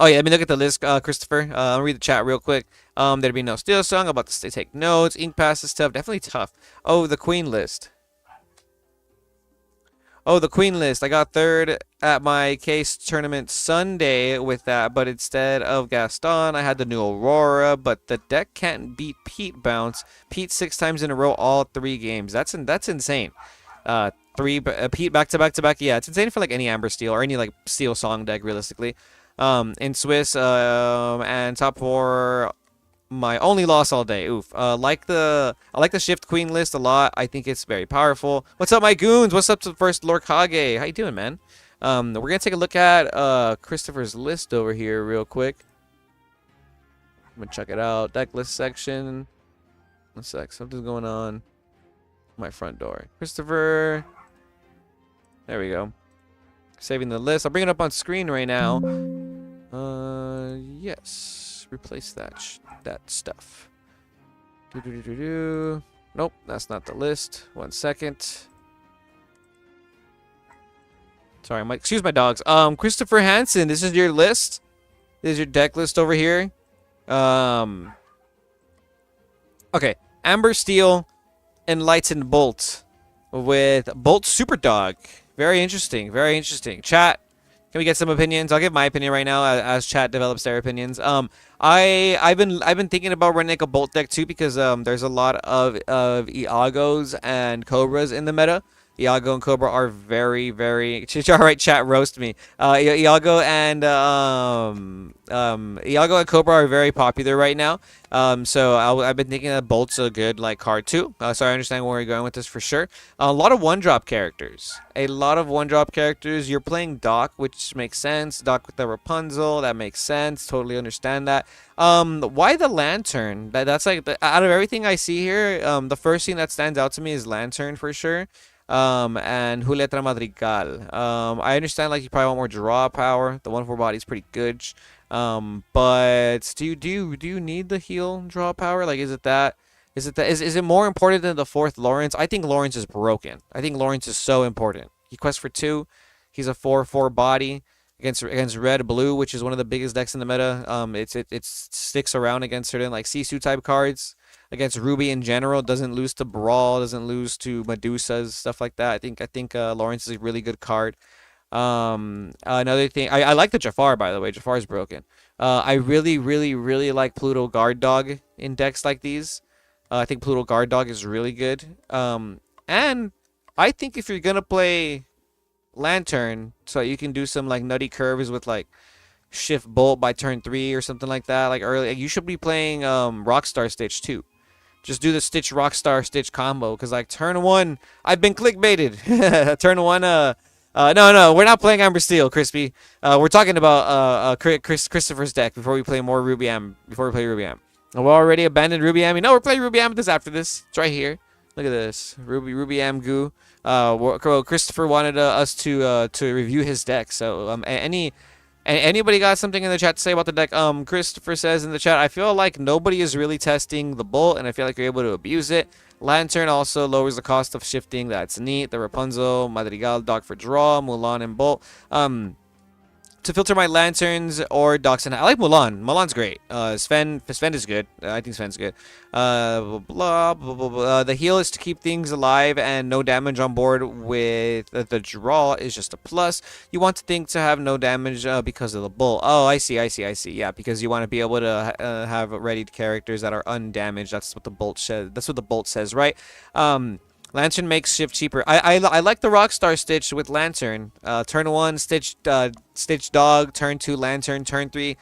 Oh yeah, let me look at the list, Christopher. I'll read the chat real quick. There'd be no Steel Song. About to stay, take notes. Ink Pass is tough. Definitely tough. Oh, the Queen list. Oh, the Queen list. I got third at my case tournament Sunday with that, but instead of Gaston, I had the new Aurora. But the deck can't beat Pete bounce. Pete 6 times in a row, all 3 games. That's insane. Pete back to back to back. Yeah, it's insane for like any Amber Steel or any like Steel Song deck realistically. In Swiss, and top 4. My only loss all day. Oof. I like the Shift Queen list a lot. I think it's very powerful. What's up, my goons? What's up to the first Lord Kage? How you doing, man? We're gonna take a look at Christopher's list over here real quick. I'm gonna check it out. Deck list section. One sec. Something's going on. My front door. Christopher. There we go. Saving the list. I'll bring it up on screen right now. Yes. Replace that stuff. Nope, that's not the list. 1 second. Sorry, excuse my dogs. Christopher Hansen, this is your list. This is your deck list over here. Okay, Amber Steel, Enlightened Bolt with Bolt Superdog. Very interesting. Very interesting. Chat, can we get some opinions? I'll give my opinion right now as chat develops their opinions. I've been thinking about running like a Bolt deck too because there's a lot of Iagos and Cobras in the meta. Iago and Cobra are very, very. All right, chat, roast me. Iago and Cobra are very popular right now. So I've been thinking that Bolt's a good like card too. So I understand where you're going with this for sure. A lot of one-drop characters. You're playing Doc, which makes sense. Doc with the Rapunzel, that makes sense. Totally understand that. Why the Lantern? That's like out of everything I see here, the first thing that stands out to me is Lantern for sure. And Julieta Madrigal. I understand like you probably want more draw power. The 1/4 body is pretty good. But do you need the heal draw power? Like is it more important than the 4th Lawrence? I think Lawrence is broken. I think Lawrence is so important. He quests for 2. He's a 4/4 body against red blue, which is one of the biggest decks in the meta. It sticks around against certain like Sisu type cards. Against Ruby in general, doesn't lose to Brawl, doesn't lose to Medusas, stuff like that. I think Lawrence is a really good card. Another thing, I like the Jafar, by the way. Jafar is broken. I really like Pluto Guard Dog in decks like these. I think Pluto Guard Dog is really good. And I think if you're gonna play Lantern, so you can do some like nutty curves with like Shift Bolt by turn 3 or something like that, like early, you should be playing Rockstar Stitch too. Just do the Stitch Rockstar Stitch combo, because like turn 1, I've been clickbaited. Turn 1, no, we're not playing Amber Steel, Crispy. We're talking about Christopher's deck before we play more Ruby Am. Before we play Ruby Am, we already abandoned Ruby Am. You know we're playing Ruby Am after this. It's right here. Look at this, Ruby Am Goo. Christopher wanted us to review his deck. So anybody got something in the chat to say about the deck? Christopher says in the chat, I feel like nobody is really testing the Bolt, and I feel like you're able to abuse it. Lantern also lowers the cost of shifting. That's neat. The Rapunzel, Madrigal, Doc for draw, Mulan, and Bolt. To filter my Lanterns or Docs, and I like Mulan. Mulan's great. Sven is good. I think Sven's good. Blah, blah, blah, blah. The heal is to keep things alive and no damage on board. With the draw is just a plus. You want to think to have no damage because of the Bull. Oh, I see. Yeah, because you want to be able to have readied characters that are undamaged. That's what the Bolt says. That's what the Bolt says, right? Lantern makes shift cheaper. I like the Rockstar Stitch with Lantern. Turn 1, Stitch Dog. Turn 2, Lantern. Turn 3,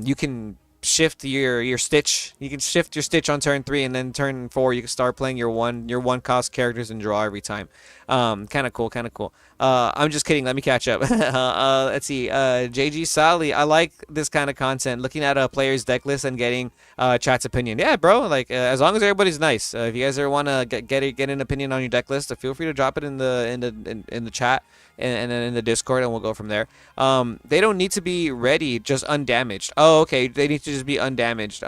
you can shift your Stitch. You can shift your Stitch on turn 3, and then turn 4 you can start playing your one cost characters and draw every time. Kind of cool, kind of cool. I'm just kidding. Let me catch up. Let's see. JG Sally, I like this kind of content. Looking at a player's deck list and getting chat's opinion. Yeah, bro. Like as long as everybody's nice. If you guys ever want to get an opinion on your deck list, feel free to drop it in the chat and then in the Discord, and we'll go from there. They don't need to be ready, just undamaged. Oh, okay. They need to just be undamaged.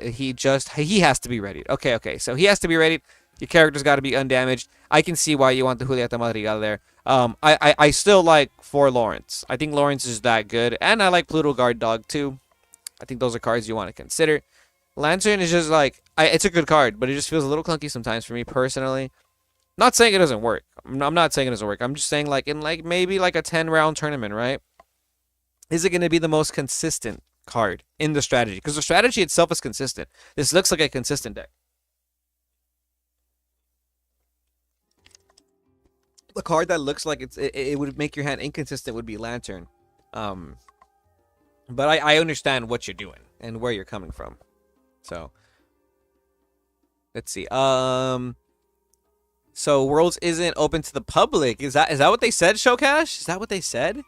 He has to be ready. Okay. So he has to be ready. Your character's got to be undamaged. I can see why you want the Julieta Madrigal there. I still like 4 Lawrence. I think Lawrence is that good, and I like Pluto Guard Dog too. I think those are cards you want to consider. Lantern is just like it's a good card, but it just feels a little clunky sometimes for me personally. Not saying it doesn't work. I'm not saying it doesn't work. I'm just saying like in like maybe like a 10-round tournament, right? Is it going to be the most consistent card in the strategy? Because the strategy itself is consistent. This looks like a consistent deck. The card that looks like it would make your hand inconsistent would be Lantern. But I understand what you're doing and where you're coming from. So let's see. So Worlds isn't open to the public. Is that what they said, Showcash? Is that what they said?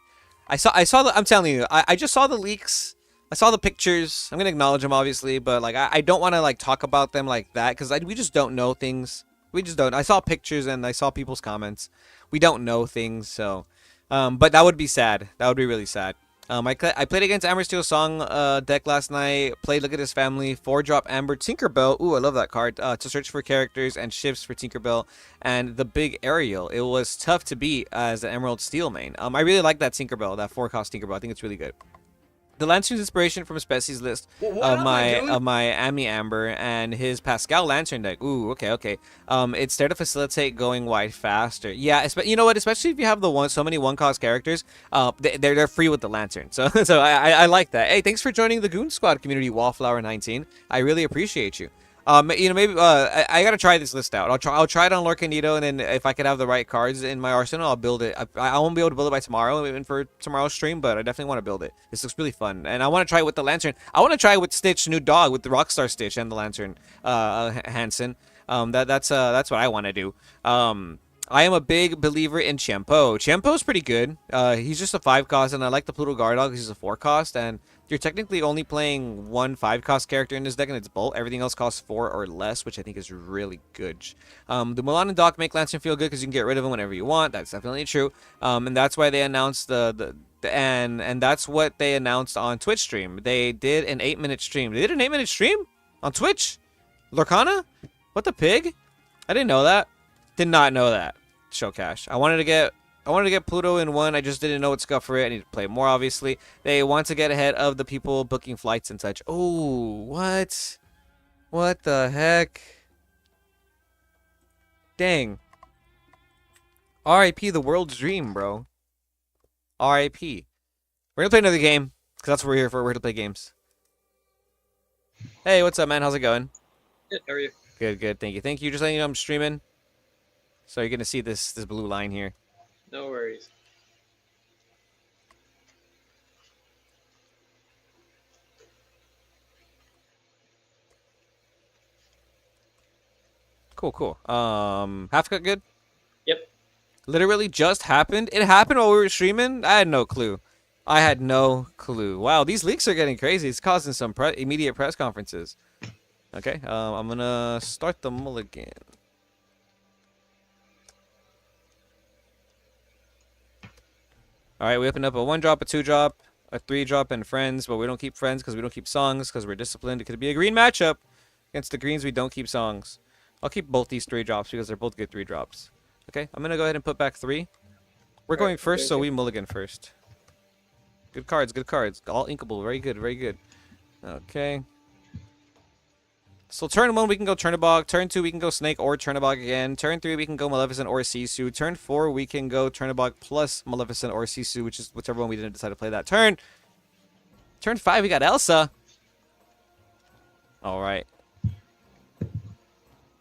I saw the, I'm telling you, I just saw the leaks. I saw the pictures. I'm gonna acknowledge them obviously, but like I don't want to like talk about them like that because we just don't know things. We just don't. I saw pictures and I saw people's comments. We don't know things, so but that would be sad. That would be really sad. I played against Amber Steel Song deck last night. Played Look at His Family, 4-drop Amber Tinkerbell. Ooh, I love that card. To search for characters and shifts for Tinkerbell and the Big Ariel. It was tough to beat as an Emerald Steel main. I really like that Tinkerbell, that 4-cost Tinkerbell. I think it's really good. The Lantern's inspiration from Spessie's list of my Ami Amber and his Pascal Lantern deck. Ooh, okay. It's there to facilitate going wide faster. Yeah, you know what? Especially if you have so many 1-cost characters, they're free with the Lantern. So I like that. Hey, thanks for joining the Goon Squad community, Wallflower19. I really appreciate you. Maybe I gotta try this list out. I'll try it on Lorcanito, and then if I could have the right cards in my arsenal, I'll build it. I won't be able to build it by tomorrow, even for tomorrow's stream, but I definitely want to build it. This looks really fun, and I want to try it with the Lantern. I want to try it with Stitch, new dog, with the Rockstar Stitch and the Lantern, Hansen. That's what I want to do. I am a big believer in Chiempo. Chiempo's pretty good. He's just a 5-cost, and I like the Pluto Guard Dog. He's a 4-cost, and you're technically only playing one 5-cost character in this deck, and it's Bolt. Everything else costs 4 or less, which I think is really good. The Mulan and Doc make Lantern feel good because you can get rid of them whenever you want. That's definitely true. And that's why they announced and that's what they announced on Twitch stream. They did an 8-minute stream. They did an 8-minute stream on Twitch? Lorcana? What the pig? I didn't know that. Did not know that. Showcash. I wanted to get Pluto in 1. I just didn't know what Scuff for it. I need to play more, obviously. They want to get ahead of the people booking flights and such. Oh, what? What the heck? Dang. R.I.P. the world's dream, bro. R.I.P. We're gonna play another game, because that's what we're here for. We're here to play games. Hey, what's up, man? How's it going? Good, how are you? Good. Thank you. Just letting you know I'm streaming. So you're gonna see this blue line here. No worries. Cool. Half cut good? Yep. Literally just happened. It happened while we were streaming. I had no clue. Wow, these leaks are getting crazy. It's causing some immediate press conferences. Okay, I'm gonna start the mulligan. Alright, we opened up a 1-drop, a 2-drop, a 3-drop, and friends, but we don't keep friends because we don't keep songs because we're disciplined. It could be a green matchup. Against the greens, we don't keep songs. I'll keep both these 3-drops because they're both good 3-drops. Okay, I'm going to go ahead and put back 3. We're going first, so we mulligan first. Good cards. All inkable. Very good. Okay. So turn 1, we can go Turnabog. Turn 2, we can go Snake or Turnabog again. Turn 3, we can go Maleficent or Sisu. Turn 4, we can go Turnabog plus Maleficent or Sisu, which is whichever one we didn't decide to play that turn. Turn 5, we got Elsa. All right.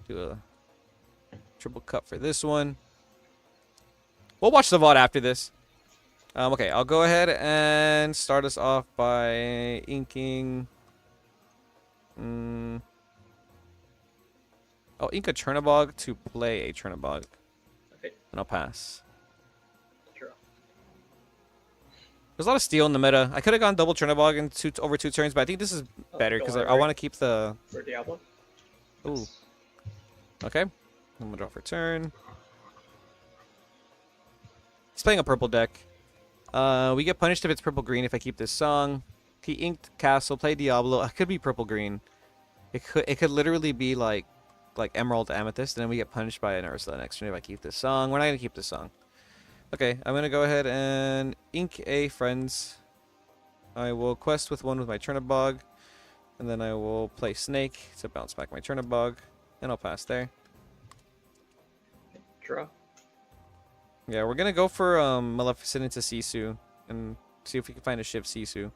Do a triple cut for this one. We'll watch the VOD after this. Okay, I'll go ahead and start us off by inking Mm. I'll ink a Chernobog to play a Chernobog. Okay. And I'll pass. Draw. There's a lot of steel in the meta. I could have gone double Chernobog in over 2 turns, but I think this is better because I want to keep the... For Diablo. Ooh. Okay. I'm going to draw for turn. He's playing a purple deck. We get punished if it's purple-green if I keep this song. He inked Castle, play Diablo. It could be purple-green. It could literally be like Emerald Amethyst, and then we get punished by an Ursula next turn if I keep this song. We're not going to keep this song. Okay, I'm going to go ahead and ink a Friends. I will quest with one with my Chernobog, and then I will play Snake to bounce back my Chernobog, and I'll pass there. Draw. Yeah, we're going to go for Maleficent into Sisu, and see if we can find a Shiv Sisu.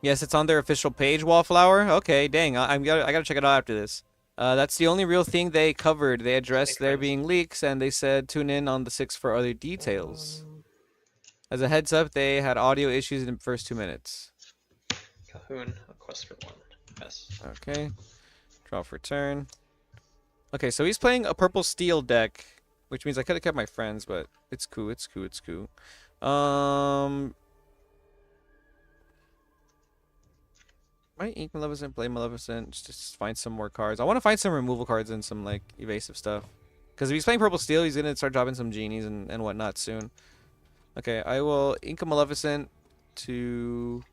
Yes, it's on their official page, Wallflower. Okay, dang, I gotta check it out after this. That's the only real thing they covered. They addressed there being leaks, and they said tune in on the 6th for other details. As a heads up, they had audio issues in the first 2 minutes. Calhoun, a quest for 1. Yes. Okay, draw for turn. Okay, so he's playing a purple steel deck, which means I could have kept my Friends, but it's cool, it's cool, it's cool. Might ink Maleficent, play Maleficent, just find some more cards. I want to find some removal cards and some like evasive stuff. Because if he's playing purple steel, he's gonna start dropping some genies and whatnot soon. Okay, I will ink a Maleficent to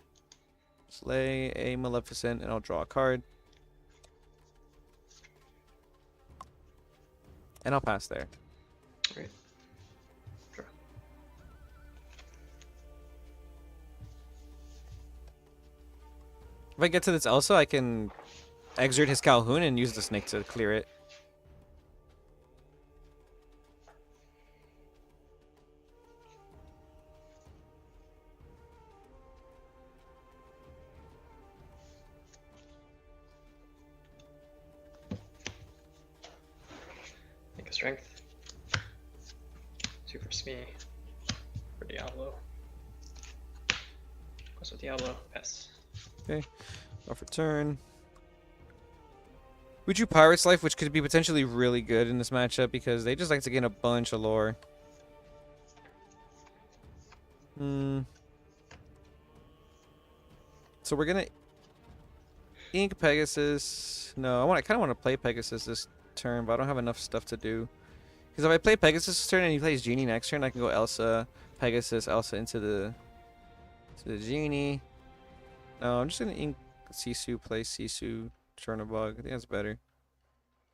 slay a Maleficent, and I'll draw a card. And I'll pass there. Great. Draw. If I get to this Elsa, I can exert his Calhoun and use the Snake to clear it. Make a strength. 2 for Smee. For Diablo. Quest with Diablo. Pass. Okay, draw for turn. We drew Pirate's Life, which could be potentially really good in this matchup because they just like to gain a bunch of lore. So we're gonna ink Pegasus. No, I kind of want to play Pegasus this turn, but I don't have enough stuff to do. Because if I play Pegasus this turn and he plays Genie next turn, I can go Elsa, Pegasus, Elsa into the Genie. No, I'm just gonna ink Sisu, play Sisu, Chernobog. I think that's better.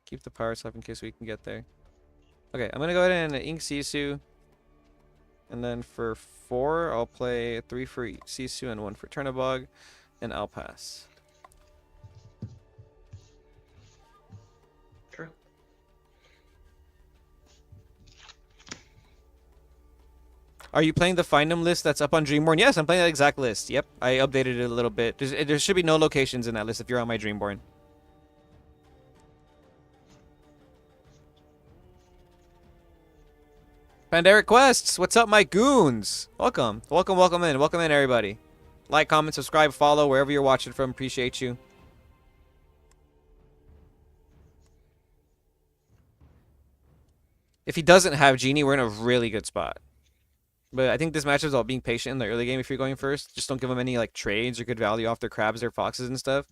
Keep the Pirate's Life in case we can get there. Okay, I'm gonna go ahead and ink Sisu. And then for 4, I'll play 3 for Sisu and 1 for Chernobog. And I'll pass. True. Are you playing the Find 'em list that's up on Dreamborn? Yes, I'm playing that exact list. Yep, I updated it a little bit. There should be no locations in that list if you're on my Dreamborn. Pandaric Quests, what's up, my goons? Welcome, welcome in, everybody. Like, comment, subscribe, follow wherever you're watching from. Appreciate you. If he doesn't have Genie, we're in a really good spot. But I think this matchup is all being patient in the early game if you're going first. Just don't give them any like trades or good value off their crabs or foxes and stuff.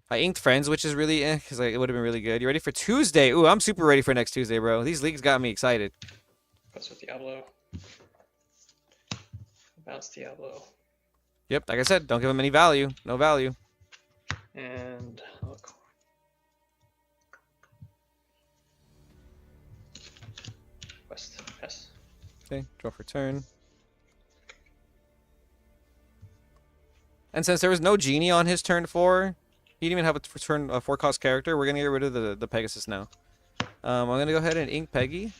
I inked Friends, which is really because it would have been really good. You ready for Tuesday? Ooh, I'm super ready for next Tuesday, bro. These leagues got me excited. Quest with Diablo. Bounce Diablo. Yep, like I said, don't give them any value. No value. And look. Quest. Pass. Okay, draw for turn. And since there was no Genie on his turn 4, he didn't even have a turn 4-cost character, we're gonna get rid of the Pegasus now. I'm gonna go ahead and ink Peggy.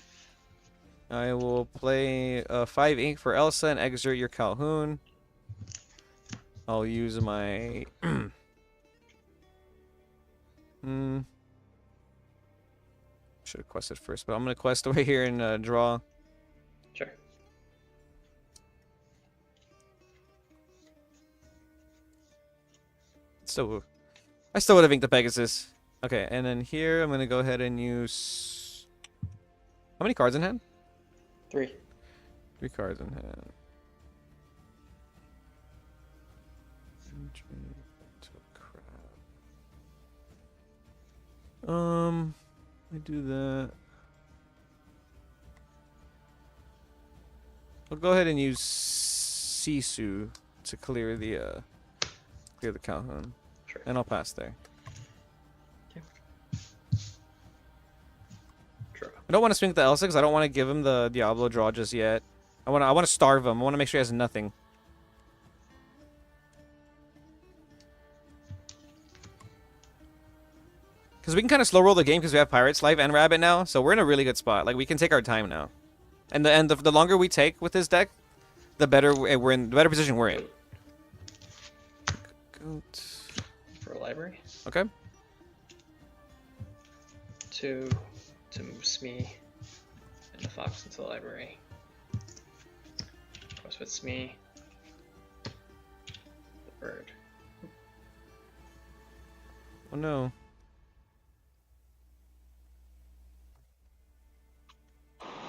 I will play 5 ink for Elsa and exert your Calhoun. I'll use my Should have quested first, but I'm gonna quest over here and draw. Sure. So, I still would have inked the Pegasus. Okay, and then here I'm gonna go ahead and use. How many cards in hand? 3. 3 cards in hand. I do that. I'll go ahead and use Sisu to clear the Calhoun, Sure. and I'll pass there. Draw. I don't want to swing the Elsa because I don't want to give him the Diablo draw just yet. I want to starve him. I want to make sure he has nothing. Because we can kind of slow roll the game because we have Pirate's Life and Rabbit now, so we're in a really good spot. Like, we can take our time now. And the longer we take with this deck, the better we're in, the better position we're in. Goat. For a library. Okay. 2 to move Smee and the fox into the library. Quest with Smee. The bird. Oh no.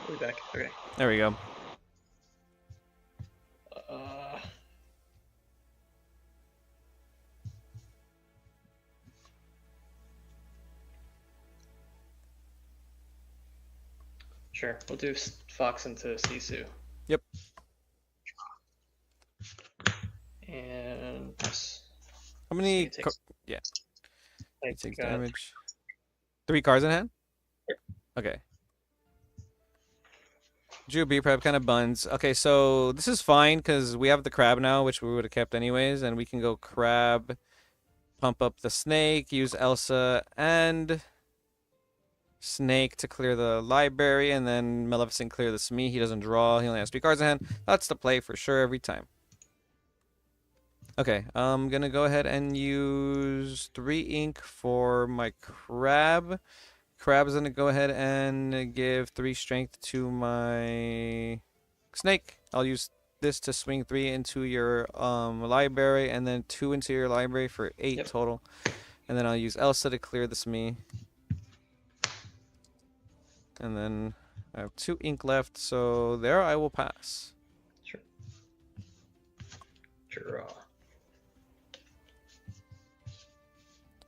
We'll be back. Okay. There we go. Sure. We'll do fox into Sisu. Yep. And pass. How many? It takes- Yeah. I It takes think, damage. 3 cards in hand? Yep. Okay. Drew B prep kind of buns. Okay, so this is fine because we have the crab now, which we would have kept anyways, and we can go crab, pump up the snake, use Elsa and snake to clear the library, and then Maleficent clear the Smee. He doesn't draw. He only has 3 cards in hand. That's the play for sure every time. Okay, I'm gonna go ahead and use 3 ink for my crab. Crab is gonna go ahead and give 3 strength to my snake. I'll use this to swing 3 into your library, and then 2 into your library for 8 Yep. total. And then I'll use Elsa to clear the Smee. And then I have 2 ink left, so there I will pass. Sure. Draw.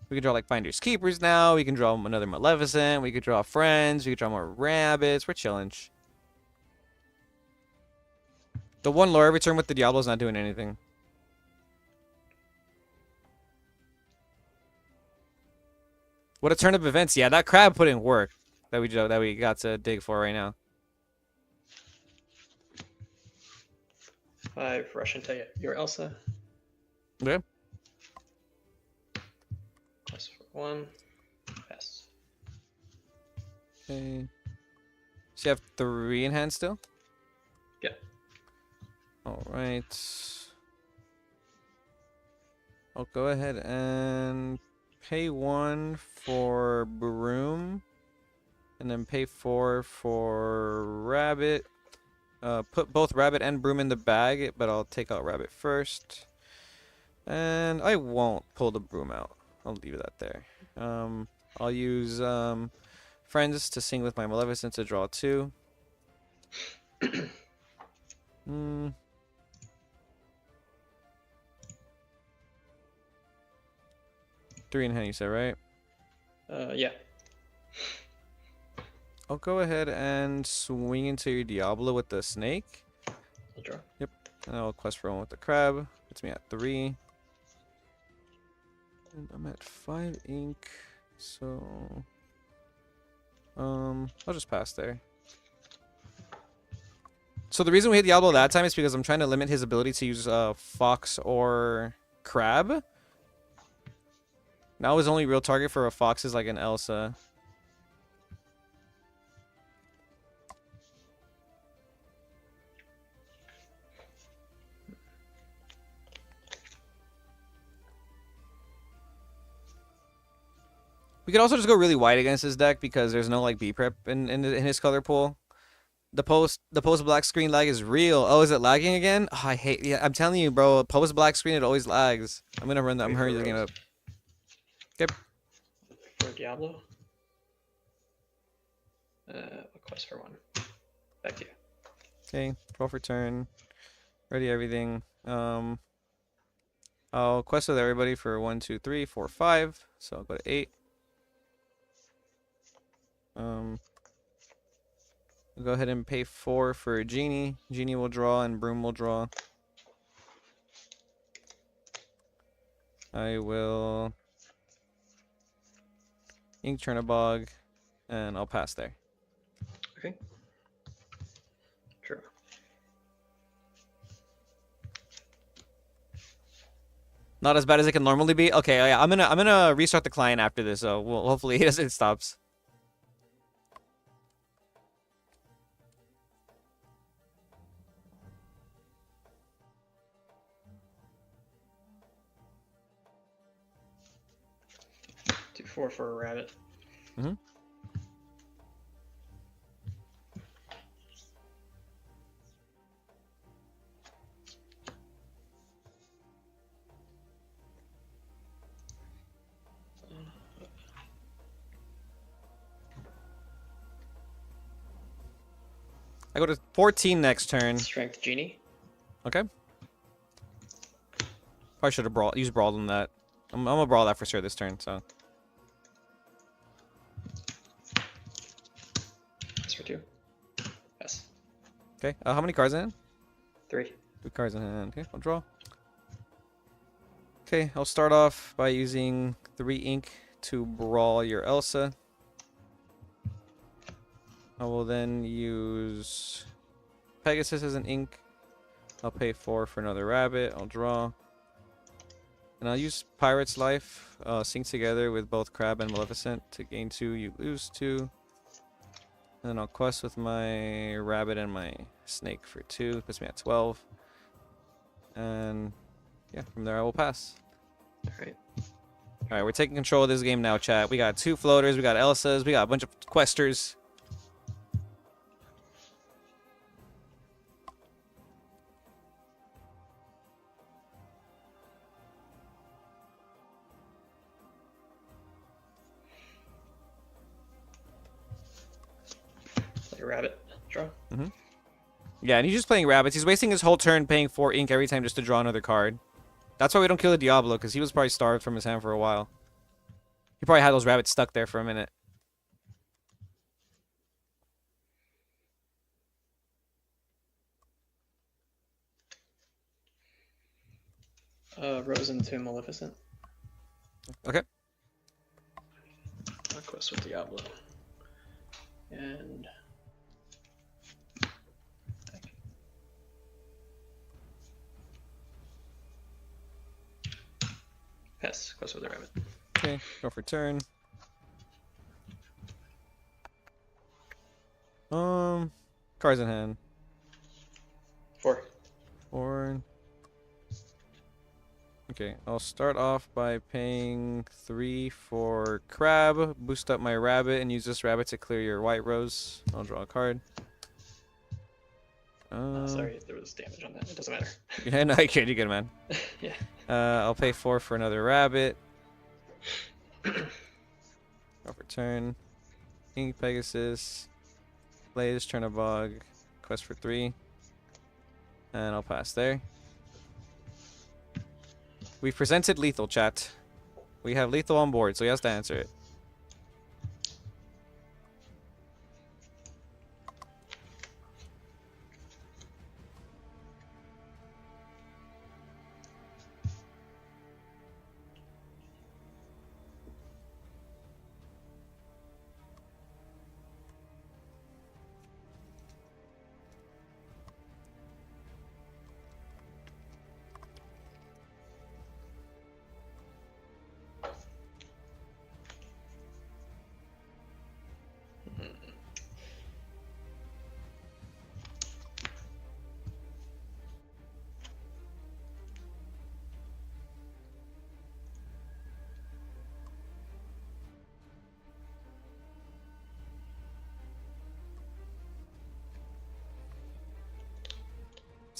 We can draw like Finders Keepers now. We can draw another Maleficent. We could draw Friends. We could draw more Rabbits. We're chilling. The one lore every turn with the Diablo's not doing anything. What a turn of events. Yeah, that crab put in work that we got to dig for right now. 5 rush into your Elsa. Okay. Quest for 1. Pass. Okay. So you have 3 in hand still? Yeah. Alright. I'll go ahead and pay 1 for Broom. And then pay 4 for Rabbit. Put both Rabbit and Broom in the bag, but I'll take out Rabbit first. And I won't pull the Broom out. I'll leave that there. I'll use Friends to sing with my Maleficent to draw 2. Three in hand, you said, right? Yeah. I'll go ahead and swing into your Diablo with the snake. I'll draw. Yep. And I'll quest for 1 with the crab. Puts me at 3. And I'm at 5 ink. So I'll just pass there. So the reason we hit Diablo that time is because I'm trying to limit his ability to use fox or crab. Now his only real target for a fox is like an Elsa. We could also just go really wide against his deck because there's no like B prep in his color pool. The post black screen lag is real. Oh, is it lagging again? Oh, I hate. Yeah, I'm telling you, bro. Post black screen, it always lags. I'm gonna run that. I'm Wait for hurrying the game Rose. up. Okay. For Diablo. A quest for 1. Back to you. Okay. Draw for turn. Ready everything. I'll quest with everybody for 1, 2, 3, 4, 5. So I'll go to 8. I'll go ahead and pay 4 for Genie. Genie will draw and Broom will draw. I will Ink Chernabog, and I'll pass there. Okay. True. Not as bad as it can normally be. Okay, yeah, I'm gonna restart the client after this, so we'll hopefully it stops. Do 4 for a rabbit. Mhm. I go to 14 next turn. Strength Genie. Okay. Probably should have used brawl on that. I'm gonna brawl that for sure this turn. So Quest for 2. Yes. okay. How many cards in hand? 3. 2 cards in hand. Okay, I'll draw. Okay, I'll start off by using 3 ink to brawl your Elsa. I will then use Pegasus as an ink. I'll pay 4 for another rabbit. I'll draw. And I'll use Pirate's Life, sync together with both Crab and Maleficent to gain 2, you lose 2. And then I'll quest with my rabbit and my snake for 2, puts me at 12. And yeah, from there I will pass. Alright. Alright, we're taking control of this game now, chat. We got 2 floaters, we got Elsas, we got a bunch of questers. Like a rabbit. Draw. Yeah, and he's just playing rabbits. He's wasting his whole turn paying 4 ink every time just to draw another card. That's why we don't kill the Diablo, because he was probably starved from his hand for a while. He probably had those rabbits stuck there for a minute. Rose into Maleficent. Okay. A quest with Diablo. And pass. Quest with the rabbit. Okay, go for turn. Cards in hand. 4. 4. Okay, I'll start off by paying 3 for Crab, boost up my rabbit, and use this rabbit to clear your white rose. I'll draw a card. Sorry, there was damage on that. It doesn't matter. Yeah, no, you're good, man. Yeah. I'll pay 4 for another rabbit. Go for turn. Ink Pegasus. Blaze, Chernabog. Quest for 3. And I'll pass there. We've presented lethal, chat. We have lethal on board, so he has to answer it.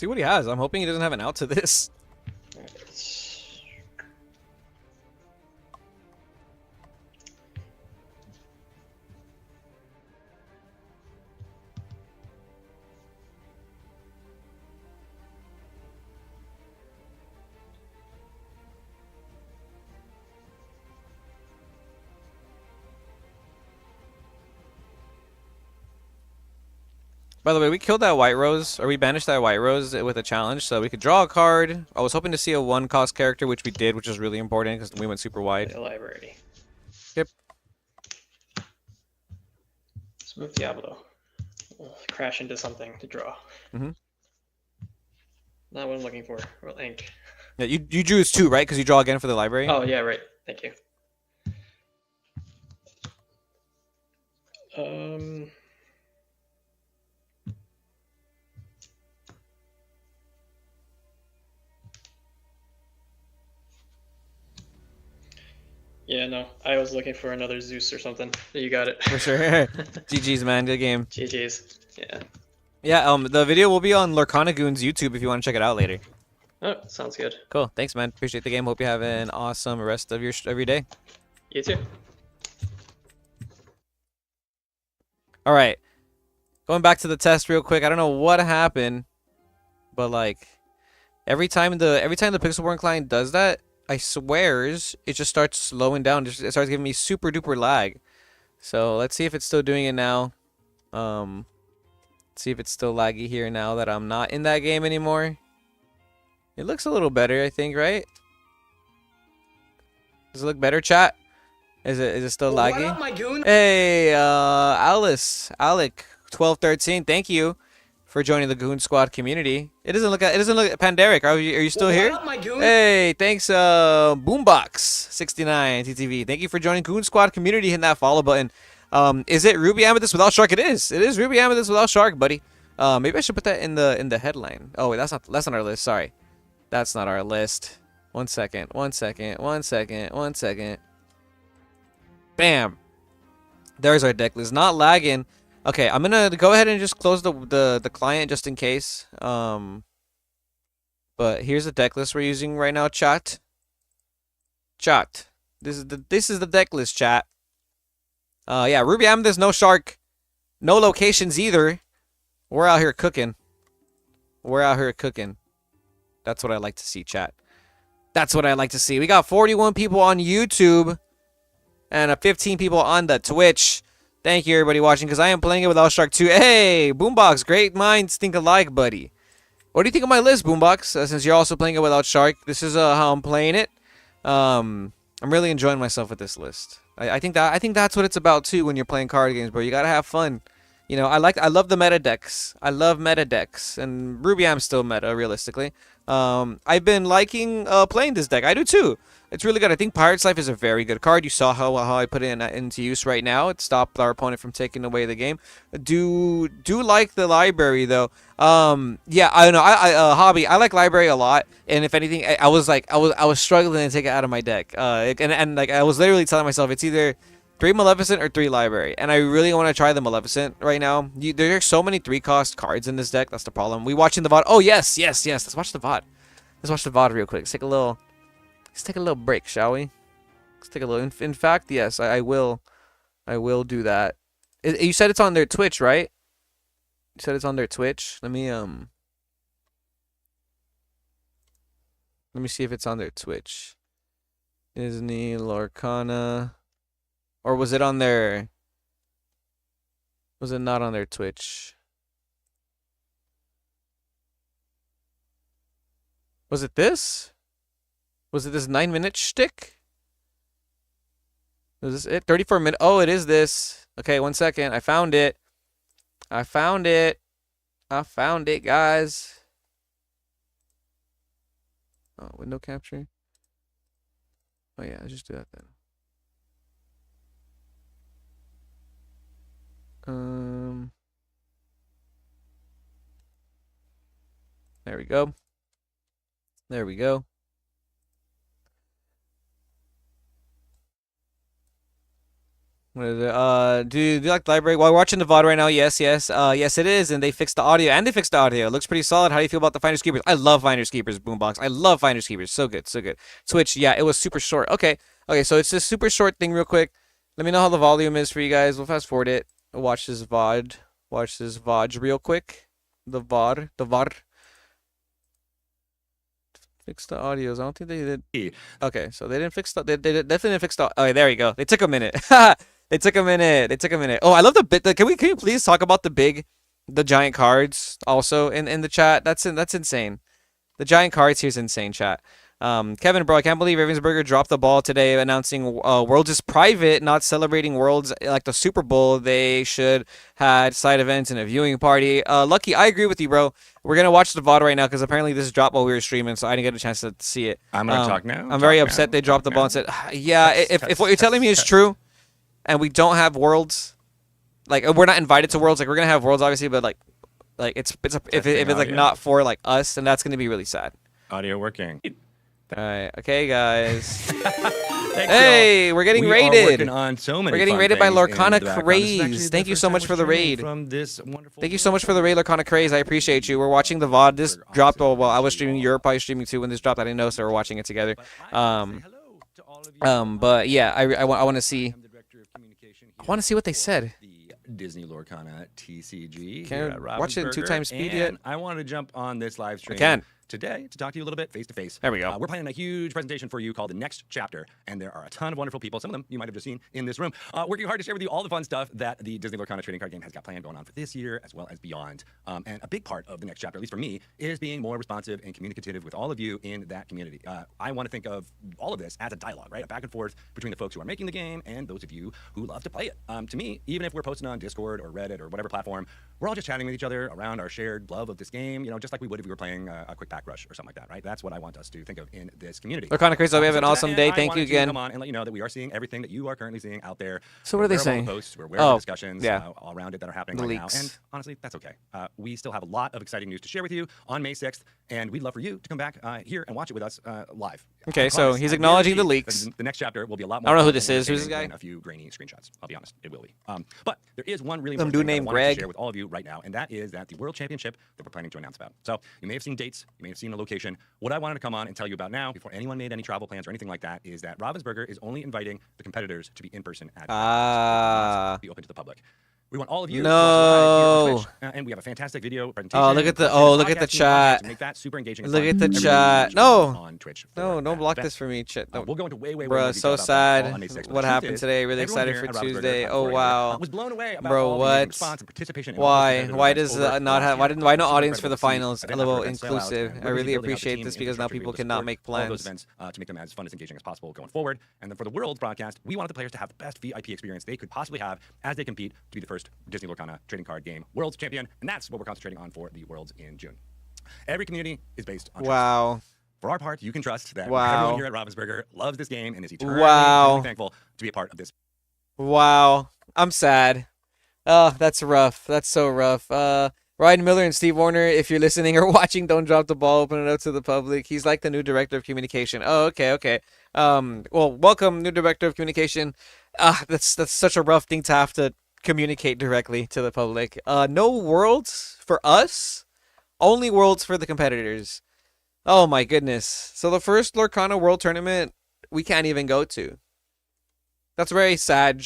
See what he has. I'm hoping he doesn't have an out to this. Alright. By the way, we killed that white rose, or we banished that white rose with a challenge, so we could draw a card. I was hoping to see a 1-cost character, which we did, which is really important because we went super wide. The library. Yep. Smooth Diablo. We'll crash into something to draw. Mhm. Not what I'm looking for. Well, ink. Yeah, you drew 2, right? Because you draw again for the library. Oh yeah, right. Thank you. Yeah, no. I was looking for another Zeus or something. You got it. For sure. GG's, man. Good game. GG's. Yeah. Yeah. The video will be on Lorcana Goons YouTube if you want to check it out later. Oh, sounds good. Cool. Thanks, man. Appreciate the game. Hope you have an awesome rest of your day. You too. All right. Going back to the test real quick. I don't know what happened, but like every time the Pixelborn client does that, I swears it just starts slowing down. It starts giving me super duper lag. So let's see if it's still doing it now. See if it's still laggy here now that I'm not in that game anymore. It looks a little better, I think, right? Does it look better, chat? Is it still laggy? What up, my goon? Hey, Alec 1213, thank you for joining the Goon Squad community. It doesn't look Pandaric. Are you still here? What up, my goon? Hey, thanks, Boombox69 TTV. Thank you for joining Goon Squad community. Hitting that follow button. Is it Ruby Amethyst without Shark? It is. It is Ruby Amethyst without Shark, buddy. Maybe I should put that in the headline. Oh wait, that's not our list. Sorry, that's not our list. 1 second. 1 second. 1 second. 1 second. Bam. There's our deck list. Not lagging. Okay, I'm gonna go ahead and just close the client just in case. But here's the deck list we're using right now, chat. Chat. This is the deck list, chat. Yeah, Ruby Amethyst, no Shark, no locations either. We're out here cooking. We're out here cooking. That's what I like to see, chat. That's what I like to see. We got 41 people on YouTube and 15 people on the Twitch. Thank you, everybody watching, because I am playing it without Shark 2. Hey, Boombox, great minds think alike, buddy. What do you think of my list, Boombox? Since you're also playing it without Shark, this is how I'm playing it. I'm really enjoying myself with this list. I think that's what it's about too when you're playing card games, bro. You gotta have fun. You know, I love the meta decks. I love meta decks, and Ruby Am's still meta, realistically. I've been liking playing this deck. I do too. It's really good. I think Pirate's Life is a very good card. You saw how I put it into use right now. It stopped our opponent from taking away the game. Do like the library though. Yeah, I don't know. Hobby. I like library a lot. And if anything, I was struggling to take it out of my deck. And like I was literally telling myself it's either 3 Maleficent or 3 library. And I really want to try the Maleficent right now. There's so many 3-cost cards in this deck. That's the problem. We watching the VOD. Oh yes. Let's watch the VOD. Let's watch the VOD real quick. Let's take a little break, shall we? Let's take a little. In fact, yes, I will do that. You said it's on their Twitch, right? You said it's on their Twitch. Let me see if it's on their Twitch. Disney Lorcana, or was it on their? Was it not on their Twitch? Was it this? Was it this 9-minute shtick? Was this it? 34 minutes. Oh, it is this. Okay, 1 second. I found it. I found it, guys. Oh, window capture. Oh yeah, let's just do that then. There we go. There we go. What is it? Do you like the library? While we're watching the VOD right now, yes, yes, it is, and they fixed the audio, It looks pretty solid. How do you feel about the Finders Keepers? I love Finders Keepers, Boombox. I love Finders Keepers. So good, so good. Twitch, yeah, it was super short. Okay, so it's this super short thing, real quick. Let me know how the volume is for you guys. We'll fast forward it. Watch this VOD. Watch this VOD real quick. The VOD. Fix the audios. I don't think they did. Okay, so they didn't fix the. They definitely didn't fix the. Oh, there you go. They took a minute. They took a minute. Oh, I love the bit. Can you please talk about the giant cards also in the chat? That's insane. The giant cards here is insane, chat. Kevin, bro, I can't believe Ravensburger dropped the ball today announcing Worlds is private, not celebrating Worlds like the Super Bowl. They should had side events and a viewing party. Lucky, I agree with you, bro. We're going to watch the VOD right now because apparently this dropped while we were streaming, so I didn't get a chance to see it. I'm going to talk now. I'm very upset they dropped the ball and said, yeah, if what you're telling me is true and we don't have Worlds, like we're not invited to Worlds, like we're going to have Worlds obviously, but like if it's like not for like us, then that's going to be really sad. Audio working. All right, okay, guys. Thanks, Hey, y'all. we're getting We raided. Are working on so many We're getting fun raided by things in Lorcana the background. This is actually Craze. the Thank you first so time much we're for the streaming raid. From this wonderful Thank you so much for the raid, Lorcana Craze. I appreciate you. We're watching the VOD. This dropped while I was streaming. You're probably streaming too when this dropped. I didn't know, so we're watching it together. But yeah, I want to see. I want to see what they said. Disney Lorcana TCG. Can I watch it in 2 times speed and yet? I want to jump on this live stream. I can. Today to talk to you a little bit face to face. There we go. We're planning a huge presentation for you called The Next Chapter, and there are a ton of wonderful people, some of them you might have just seen in this room, working hard to share with you all the fun stuff that the Disney Lorcana trading card game has got planned going on for this year as well as beyond. And a big part of The Next Chapter, at least for me, is being more responsive and communicative with all of you in that community. I want to think of all of this as a dialogue, right? A back and forth between the folks who are making the game and those of you who love to play it. To me, even if we're posting on Discord or Reddit or whatever platform, we're all just chatting with each other around our shared love of this game, just like we would if we were playing a quick pack rush or something like that, right? That's what I want us to think of in this community. Lorcana Craze, we have an So awesome today, day. Thank you I wanted to again. Come on and let you know that we are seeing everything that you are currently seeing out there. So what are they We're aware of all saying? the posts, we're aware of the Oh, discussions yeah. all around it that are happening The right leaks. now. And honestly, that's okay. We still have a lot of exciting news to share with you on May 6th, and we'd love for you to come back here and watch it with us live. Okay, I so promise, he's I acknowledging the guarantee leaks. that The next chapter will be a lot I more. don't know who fun this and is. Who's this entertaining guy? than a few grainy screenshots. I'll be honest, it will be. But there is one really Some important dude thing named that I wanted Greg. to share with all of you right now, and that is that the World Championship that we're planning to announce about. So you may have seen dates, you may have seen a location. What I wanted to come on and tell you about now, before anyone made any travel plans or anything like that, is that Ravensburger is only inviting the competitors to be in person at be open to the public. We want all of you No. to watch live here on Twitch, and we have a fantastic video presentation. Oh, look at the- and oh, look at the podcast team on hand chat. to make that super engaging. and Look fun. at the Everybody chat. is No. on Twitch. No, for don't that block event. this for me, chat. We'll go into way more Bruh, detail so about that all on sad. May 6th. But What the truth happened is, today? Really everyone excited here for at Ravensburger, Tuesday. before Oh, a year, wow. was blown away about Bro, all the what? response and participation in all those Why? competitive Why events does over not last have? year. Why no Super audience for incredible the to see finals? event LOL after event sell out, inclusive. and I we're really building out the appreciate team this and because now infrastructure to be people able to cannot support make all those plans. events to make them as fun as engaging as possible going forward. And then for the Worlds broadcast, we wanted the players to have the best VIP experience they could possibly have as they compete to be the first Disney Lorcana trading card game Worlds champion, and that's what we're concentrating on for the Worlds in June. Every community is based on trust. Wow. For our part, you can trust that Wow. everyone here at Ravensburger loves this game and is eternally, Wow. eternally thankful to be a part of this. Wow. I'm sad. Oh, that's rough. That's so rough. Ryan Miller and Steve Warner, if you're listening or watching, don't drop the ball. Open it up to the public. He's like the new director of communication. Oh, okay. Well, welcome, new director of communication. That's such a rough thing to have to communicate directly to the public. No Worlds for us. Only Worlds for the competitors. Oh my goodness. So the first Lorcana World Tournament we can't even go to. That's very sad.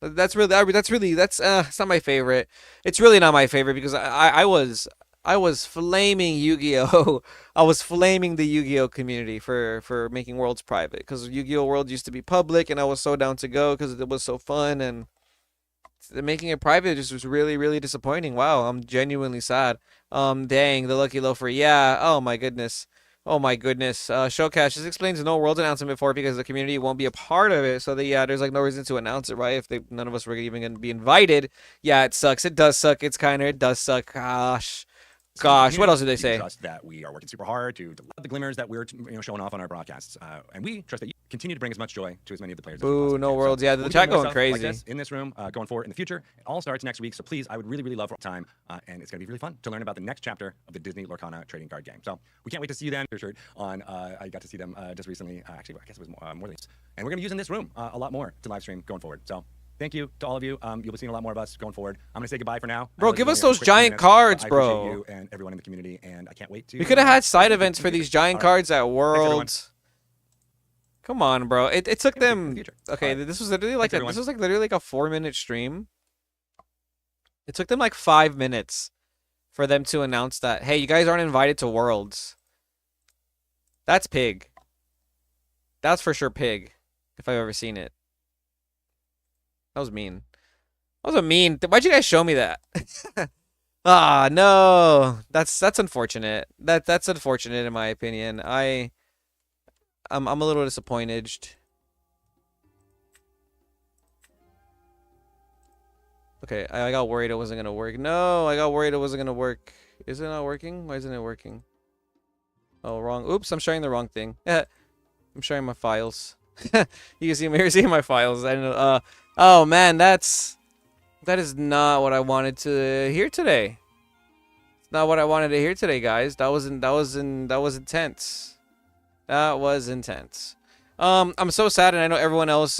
That's it's not my favorite. It's really not my favorite because I was flaming Yu-Gi-Oh. I was flaming the Yu-Gi-Oh community for making Worlds private because Yu-Gi-Oh World used to be public and I was so down to go because it was so fun, and making it private just was really, really disappointing. Wow, I'm genuinely sad. Dang, the lucky loafer. Yeah. Oh my goodness. Showcash, this explains no Worlds announcement before because the community won't be a part of it. So there's like no reason to announce it, right? If none of us were even going to be invited. Yeah, it sucks. It does suck. It does suck. Gosh, what else did they say? Trust that we are working super hard to deliver the glimmers that we're showing off on our broadcasts, and we trust that you continue to bring as much joy to as many of the players. as you Boo, possibly no can. Worlds. Yeah, the we'll be chat doing more going stuff like crazy. this in this room going forward in the future. It all starts next week, so please, I would really, really love time, and it's going to be really fun to learn about the next chapter of the Disney Lorcana trading card game. So we can't wait to see you then. Your shirt on. I got to see them just recently. Actually, I guess it was more than this. And we're going to be using this room a lot more to live stream going forward. So thank you to all of you. You'll be seeing a lot more of us going forward. I'm gonna say goodbye for now. Bro, I know give this us is only a those quick giant 2 minutes, cards, but I appreciate bro. you and everyone in the community, and I can't wait to. We could have had side continue events for to do these this. giant All right. cards at everyone. Worlds. Come on, bro. It took Yeah, we'll see you in them. the future. Okay, All right. this was literally like Thanks, this was like literally like a 4-minute stream. It took them like 5 minutes for them to announce that, hey, you guys aren't invited to Worlds. That's pig. That's for sure pig, if I've ever seen it. That was mean. That was a mean. Why'd you guys show me that? Ah, no. That's unfortunate. That's unfortunate in my opinion. I'm a little disappointed. Okay, I got worried it wasn't gonna work. No, I got worried it wasn't gonna work. Is it not working? Why isn't it working? Oh, wrong. Oops, I'm sharing the wrong thing. I'm sharing my files. You can see me here, seeing my files. I don't know. Oh man, that is not what I wanted to hear today. It's not what I wanted to hear today, guys. That was intense. That was intense. I'm so sad, and I know everyone else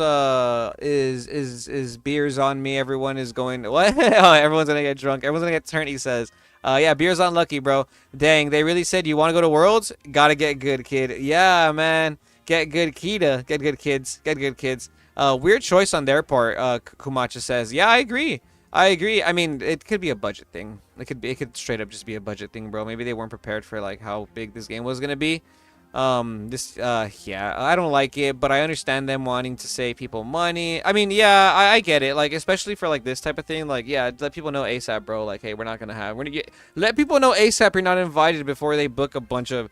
is beers on me. Everyone is going what? Oh, everyone's gonna get drunk. Everyone's gonna get turned. He says, yeah, beers on Lucky, bro. Dang, they really said you want to go to Worlds? Gotta get good, kid. Yeah, man. Get good, Kita. Get good, kids. Get good, kids. Weird choice on their part. Kumacha says, yeah, I agree. I mean, it could be a budget thing. It could straight up just be a budget thing, bro. Maybe they weren't prepared for like how big this game was gonna be. Yeah, I don't like it, but I understand them wanting to save people money. I mean, yeah, I get it. Like, especially for like this type of thing. Like, yeah, let people know ASAP, bro. Like, hey, we're gonna let people know ASAP you're not invited before they book a bunch of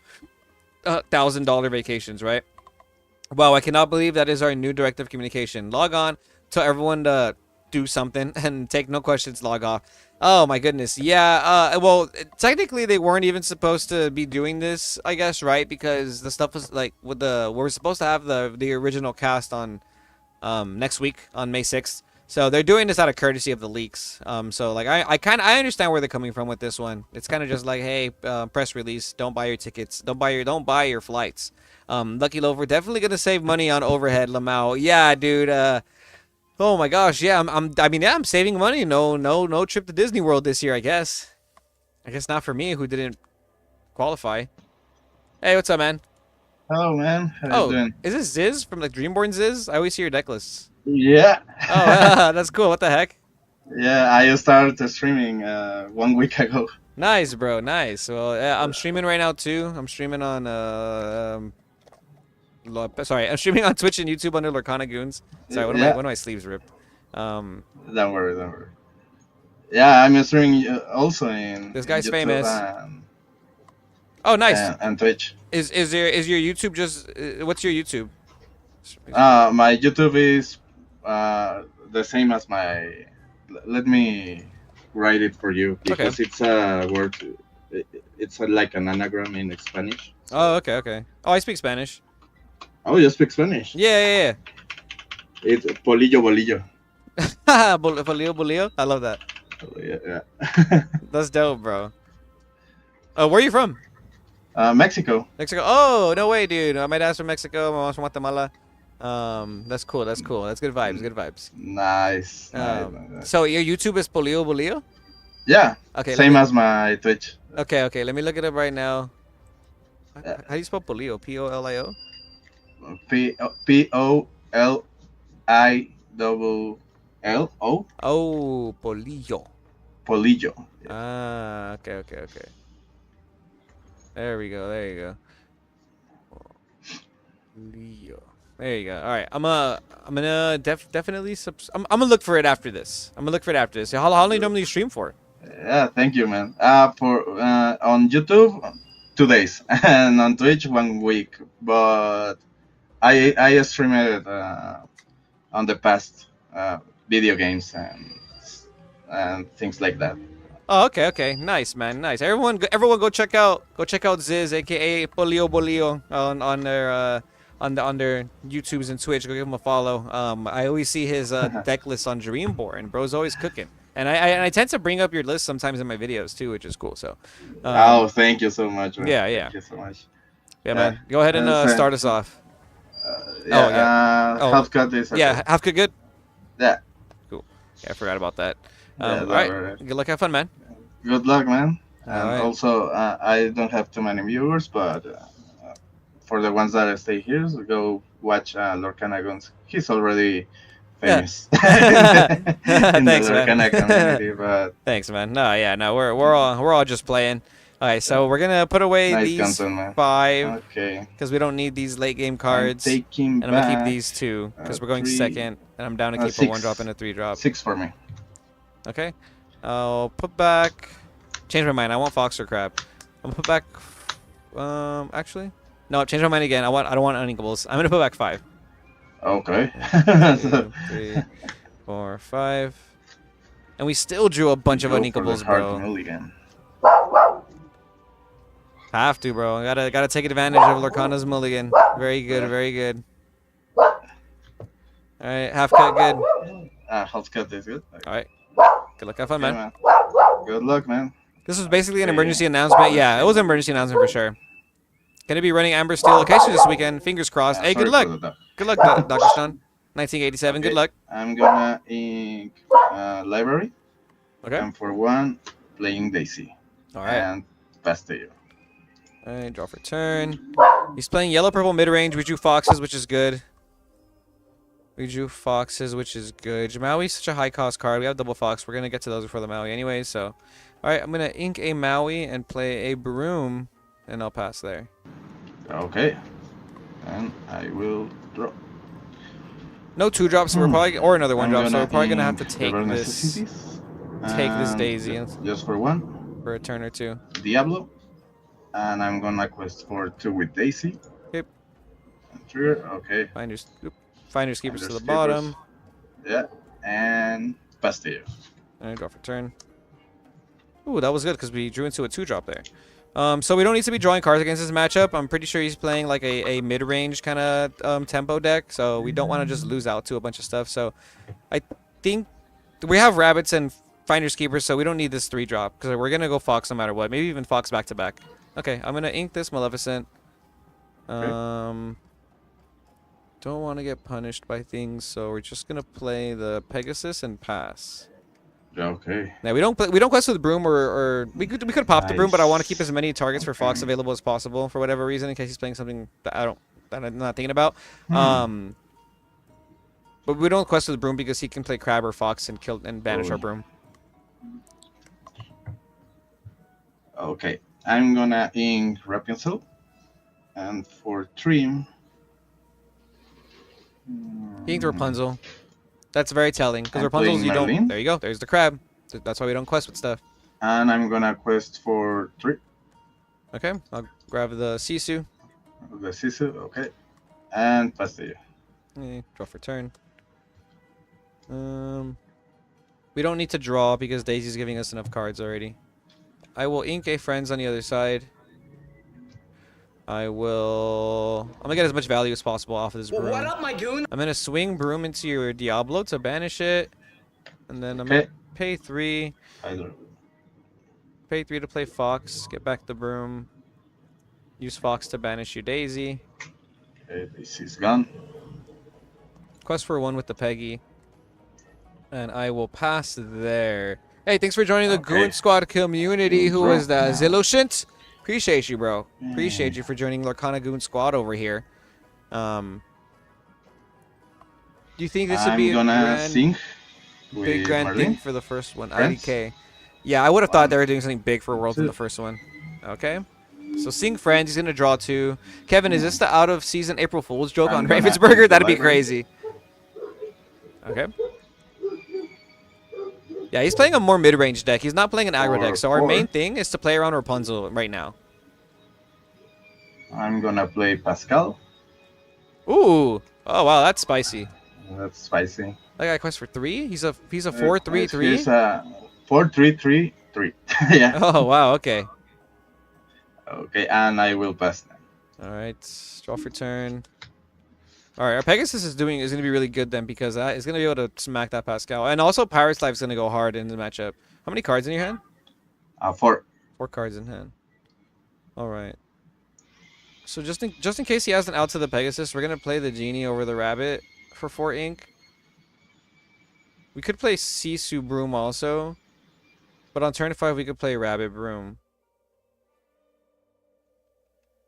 $1,000 vacations, right? Wow, I cannot believe that is our new directive communication. Log on, tell everyone to do something, and take no questions, log off. Oh my goodness. Yeah, well, technically they weren't even supposed to be doing this, I guess, right? Because the stuff was like we're supposed to have the original cast on next week on May 6th. So they're doing this out of courtesy of the leaks. So like I understand where they're coming from with this one. It's kind of just like, hey, press release, don't buy your tickets, don't buy your flights. Lucky Loaf, we're definitely gonna save money on overhead, Lamau. Yeah, dude. Oh my gosh, yeah, I'm saving money. No trip to Disney World this year, I guess. I guess not for me, who didn't qualify. Hey, what's up, man? Hello, man. How you doing? Is this Ziz from like Dreamborn Ziz? I always see your deck lists. Yeah. Oh, that's cool. What the heck? Yeah, I started streaming 1 week ago. Nice, bro. Nice. Well, I'm streaming right now too. I'm streaming on sorry, I'm streaming on Twitch and YouTube under Lorcana Goons. Sorry, one of my sleeves ripped. Don't worry. Yeah, I'm streaming also in This guy's YouTube famous. Oh, nice. And Twitch. Is your YouTube just what's your YouTube? My YouTube is the same as my. Let me write it for you because it's a word. It's like an anagram in Spanish. So. Oh, okay. Oh, I speak Spanish. Oh, you speak Spanish? Yeah. It's Polillo Bolillo. Bolillo. I love that. Yeah. That's dope, bro. Where are you from? Mexico. Mexico. Oh, no way, dude. My dad's from Mexico. My mom's from Guatemala. That's cool. That's good vibes. Nice. So your YouTube is Bolillo? Yeah. Okay. Same as my Twitch. Okay. Let me look it up right now. How do you spell Polillo? P-O-L-I-O? P-O-L-I-L-L-O. Oh, Polillo. Polillo. Ah, okay. There we go. Polillo. There you go. All right, I'm gonna definitely I'm gonna look for it after this. How long do you normally stream for? Yeah, thank you, man. On YouTube, 2 days, and on Twitch 1 week. But I streamed it on the past video games and things like that. Oh, okay. Nice, man. Nice. Everyone go check out Ziz, aka Bolillo, on their on their YouTubes and Twitch. Go give him a follow. I always see his deck list on Dreamborn. Bro's always cooking. And I tend to bring up your list sometimes in my videos too, which is cool. So. Thank you so much, man. Yeah. Thank you so much. Yeah, man. Go ahead and start us off. Half cut this. Yeah, half good. Yeah. Yeah, I forgot about that. Yeah, All right. alright. Good luck. Have fun, man. Good luck, man. And Alright. also, I don't have too many viewers, but for the ones that stay here, so go watch Lorcana Guns. He's already Yeah. famous in the Thanks, man. Lorcana community, but Thanks, man. No, yeah, no, we're all just playing. All right, so we're gonna put away nice these content, man. 5 Okay. because we don't need these late game I'm cards, and taking I'm gonna keep back these 2 because we're going 3, second, and I'm down to keep a 6. 1 drop and a 3 drop. 6 for me. Okay, I'll put back. Change my mind. I want Fox or Crab. I'm gonna put back. Actually, no. Change my mind again. I don't want uninkables. I'm gonna put back 5. Okay. 2, 3, 4, 5. And we still drew a bunch of Go for the uninkables, hard bro. mulligan. Have to, bro. Gotta take advantage of Lorcana's mulligan. Very good, very good. Alright, half cut good. Half cut is good. Alright. Good luck, have fun, Okay, man. Good luck, man. This was basically an Okay. emergency announcement. Yeah, it was an emergency announcement for sure. Gonna be running Amber Steel location this weekend. Fingers crossed. Hey, good Sorry for luck. the duck. Good luck, Dr. Stone. 1987. Good Okay. luck. I'm gonna ink library. Okay. And for 1, playing Daisy. Alright. And pass to you. Alright, draw for turn. He's playing yellow purple mid range. We drew foxes, which is good. We drew foxes, which is good. Maui's such a high cost card. We have double fox. We're gonna get to those before the Maui anyway, so. Alright, I'm gonna ink a Maui and play a broom, and I'll pass there. Okay. And I will draw. No 2 drops, so we're probably or another 1 I'm drop, so gonna we're probably gonna have to ink take River this Necessities. this And Daisy Just for 1. for a turn or 2. Diablo. And I'm gonna quest for 2 with Daisy. Yep. And trigger. Okay. Finders keepers to the Finders bottom. Yeah. And pass to you. Alright, draw for turn. Ooh, that was good because we drew into a 2 drop there. So we don't need to be drawing cards against this matchup. I'm pretty sure he's playing like a mid-range kind of tempo deck, so we don't want to just lose out to a bunch of stuff. So I think we have rabbits and finders keepers, so we don't need this 3 drop because we're gonna go fox no matter what. Maybe even fox back to back. Okay, I'm gonna ink this Maleficent. Don't want to get punished by things, so we're just gonna play the Pegasus and pass. Okay. Now we don't quest with the broom, or we could pop the broom, but I want to keep Nice. as many targets for Fox available as possible for whatever reason, in case he's playing something that I'm not thinking about. But we don't quest with the broom because he can play Crab or Fox and kill and banish our broom. Okay. I'm gonna ink Rapunzel. And for trim. He inked Rapunzel. That's very telling because I'm Rapunzel's playing you don't. Merlin. There you go. There's the Crab. That's why we don't quest with stuff. And I'm gonna quest for 3. Okay, I'll grab the Sisu. The Sisu. Okay. And pass to you. Draw for turn. We don't need to draw because Daisy's giving us enough cards already. I will ink a friends on the other side. I'm gonna get as much value as possible off of this broom. What up, my goon? I'm gonna swing broom into your Diablo to banish it, and then I'm Okay. gonna pay 3. I don't. Pay 3 to play Fox. Get back the broom. Use Fox to banish your Daisy. Okay, this is gone. Quest for 1 with the Peggy. And I will pass there. Hey, thanks for joining the Okay. Goon Squad community. Who Bro. is that? Zilloshint? Appreciate you, bro. Appreciate you for joining Lorcana Goon Squad over here. Do you think this would I'm be a gonna sing with big grand Merlin. thing for the first one? Friends? IDK. Yeah, I would have thought 1, they were doing something big for Worlds in 2. the first one. Okay. So Sing Friends, he's gonna draw 2. Kevin, is this the out of season April Fool's joke I'm on gonna Ravensburger? ink That'd be library. crazy. Okay. Yeah, he's playing a more mid-range deck. He's not playing an aggro deck. So our 4. main thing is to play around Rapunzel right now. I'm gonna play Pascal. Ooh. Oh wow, that's spicy. That's spicy. That guy quest for 3? He's a 4-3-3? Here's a 4-3-3-3. Yeah. Oh wow, okay. Okay, and I will pass them. Alright. Draw for turn. Alright, our Pegasus is gonna be really good then because that is gonna be able to smack that Pascal. And also Pirate's Life's gonna go hard in the matchup. How many cards in your hand? 4. 4 cards in hand. Alright. So just in case he has an out to the Pegasus, we're gonna play the Genie over the Rabbit for 4 ink. We could play Sisu Broom also. But on turn 5, we could play Rabbit Broom.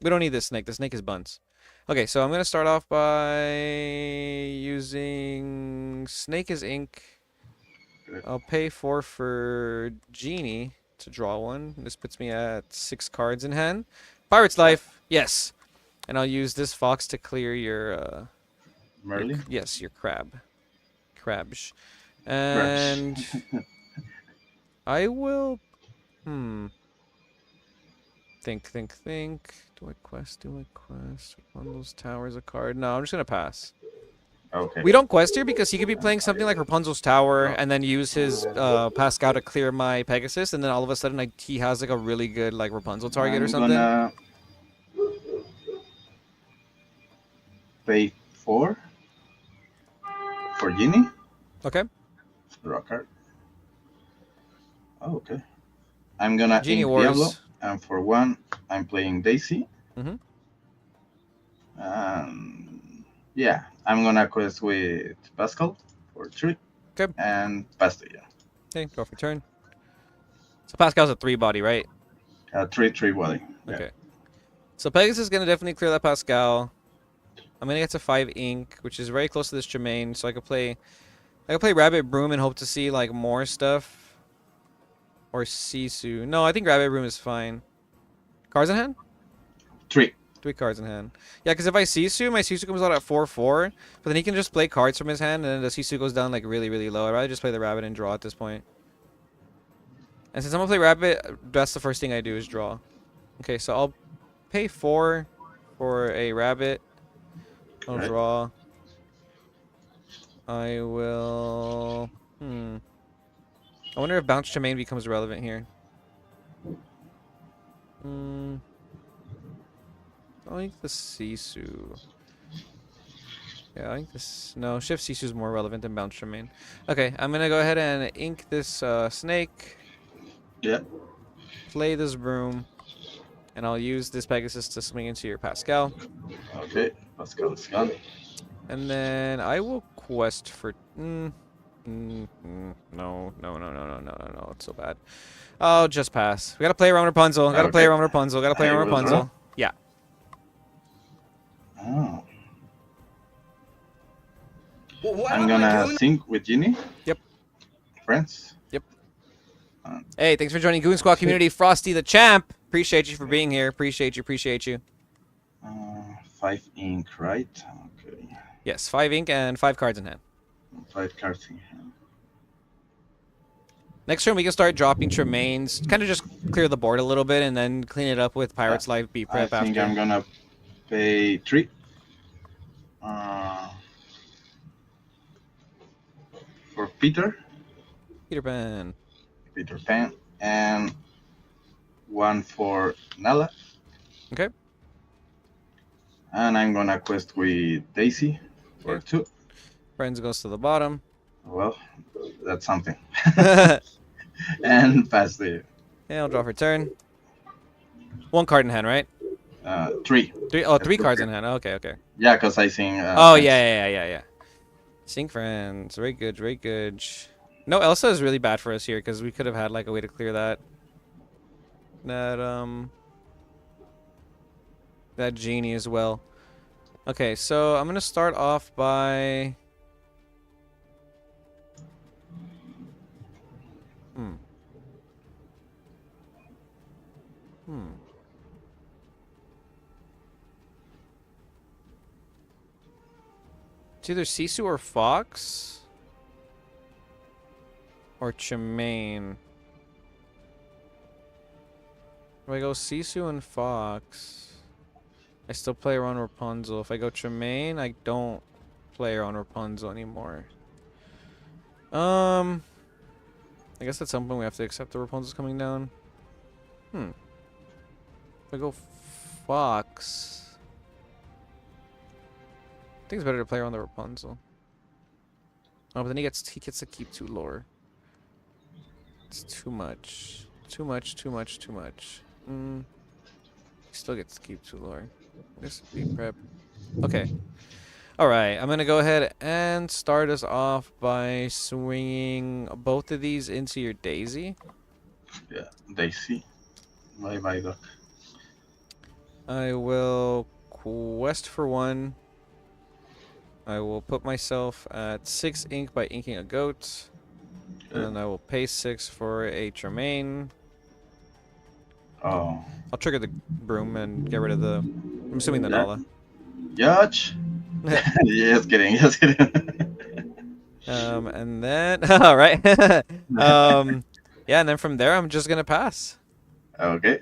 We don't need this snake. The snake is buns. Okay, so I'm going to start off by using Snake as ink. I'll pay 4 for Genie to draw one. This puts me at 6 cards in hand. Pirate's Life. Yes. And I'll use this fox to clear your... Merlin? yes, your crab. Crabs. And... I will... Think. Do I quest? One of those towers a card? No, I'm just going to pass. Okay. We don't quest here because he could be playing something like Rapunzel's Tower and then use his Pascal to clear my Pegasus, and then all of a sudden he has like a really good like Rapunzel target or something. I'm gonna pay 4 for Genie. Okay. Draw a card. Oh, okay. I'm gonna Genie ink Wars. Diablo, and for 1, I'm playing Daisy. Mhm. Yeah, I'm gonna quest with Pascal for 3. Okay. And pass to you. Okay, go for turn. So Pascal's a 3-body, right? 3/3 body. Yeah. Okay. So Pegasus is gonna definitely clear that Pascal. I'm gonna get to 5 ink, which is very close to this Tremaine, so I could play Rabbit Broom and hope to see like more stuff. Or Sisu. No, I think Rabbit Broom is fine. Cards in hand? 3. 3 cards in hand. Yeah, because if I Sisu, my Sisu comes out at 4/4, but then he can just play cards from his hand, and then the Sisu goes down like really, really low. I'd rather just play the Rabbit and draw at this point. And since I'm gonna play Rabbit, that's the first thing I do is draw. Okay, so I'll pay 4 for a Rabbit. I'll Right. draw. I will... I wonder if Bounce Tremaine becomes relevant here. I think the Sisu. Yeah, I think this... No, Shift Sisu is more relevant than Bounce Tremaine. Okay, I'm going to go ahead and ink this snake. Yeah. Play this Broom. And I'll use this Pegasus to swing into your Pascal. Okay. Pascal is gone. And then I will quest for... No, it's so bad. I'll just pass. We gotta play around Rapunzel. Gotta play around Rapunzel. Gotta play around Rapunzel. Yeah. Oh. What I'm am I gonna doing? sync with Genie. Yep. Friends. Hey, thanks for joining Goon Squad community. Frosty the Champ. Appreciate you for being here. Appreciate you. 5 ink, right? Okay. Yes, 5 ink and 5 cards in hand. 5 cards in hand. Next turn we can start dropping Tremaines. Kind of just clear the board a little bit and then clean it up with Pirate's Life B I prep think after. I'm gonna pay 3. For Peter Pan, and 1 for Nala. Okay. And I'm gonna quest with Daisy for 2. Friends goes to the bottom. Well, that's something. Yeah, And pass the I'll draw for turn. 1 card in hand, right? 3. 3. Oh, 3 cards in hand. Okay. Yeah, because I sing. Oh, yeah. Sync Friends. Very good. No, Elsa is really bad for us here because we could have had like a way to clear that. That Genie as well. Okay, so I'm gonna start off by... It's either Sisu or Fox. Or Tremaine. If I go Sisu and Fox, I still play around Rapunzel. If I go Tremaine, I don't play around Rapunzel anymore. I guess at some point we have to accept the Rapunzel's coming down. If I go Fox, I think it's better to play around the Rapunzel. Oh, but then he gets to keep 2 lore. It's too much. Too much. He still gets to keep 2 lore. This be prep. Okay. All right, I'm gonna go ahead and start us off by swinging both of these into your Daisy. Yeah, Daisy. Bye bye, Doc. I will quest for 1. I will put myself at 6 ink by inking a goat. And then I will pay 6 for a Tremaine. Oh, I'll trigger the broom and get rid of the... I'm assuming the Yeah. Nala. Judge. Just kidding. Just kidding. And then... Alright. Yeah, and then from there, I'm just gonna pass. Okay.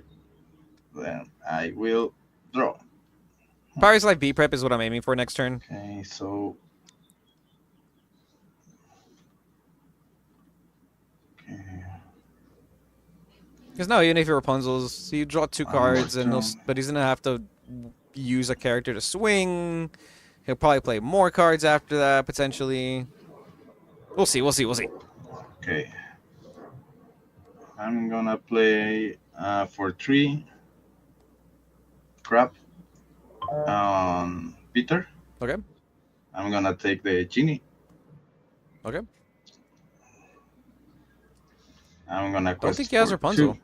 Then I will draw. Pirate's Life B prep is what I'm aiming for next turn. Okay, so. Okay. Because no, even if you're Rapunzel's, you draw 2 cards, and draw. but he's gonna have to use a character to swing. He'll probably play more cards after that, potentially. We'll see, we'll see, we'll see. Okay. I'm gonna play for 3 crap on Peter. Okay, I'm gonna take the genie. okay. I'm gonna Don't quest think he has for Rapunzel.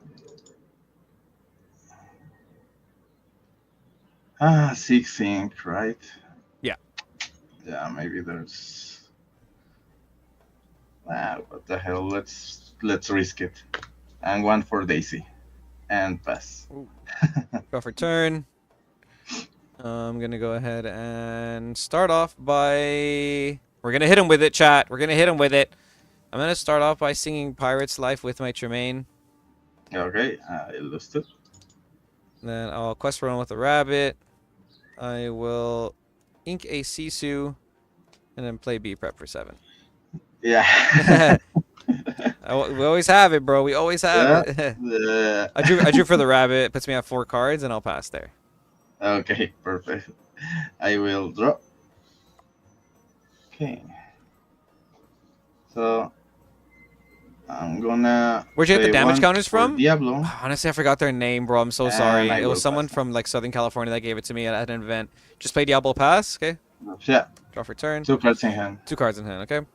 2. 6 ink, right? Yeah. Yeah, maybe there's. What the hell? Let's risk it. And 1 for Daisy, and pass. Go for turn. I'm gonna go ahead and start off by... We're gonna hit him with it, chat. We're gonna hit him with it. I'm gonna start off by singing Pirate's Life with my Tremaine. Okay, I lost it. Then I'll quest for 1 with a rabbit. I will ink a Sisu, and then play B prep for 7. Yeah. We always have it, bro. We always have it. Yeah. I drew for the rabbit. It puts me at 4 cards, and I'll pass there. Okay, perfect. I will draw. Okay. So I'm gonna. Where'd you get the play damage 1 counters for from? Diablo. Honestly, I forgot their name, bro. I'm so And sorry. I It was will someone pass. from like Southern California that gave it to me at an event. Just play Diablo pass, okay? Yeah, Draw for turn. 2 cards in hand. 2 cards in hand, okay?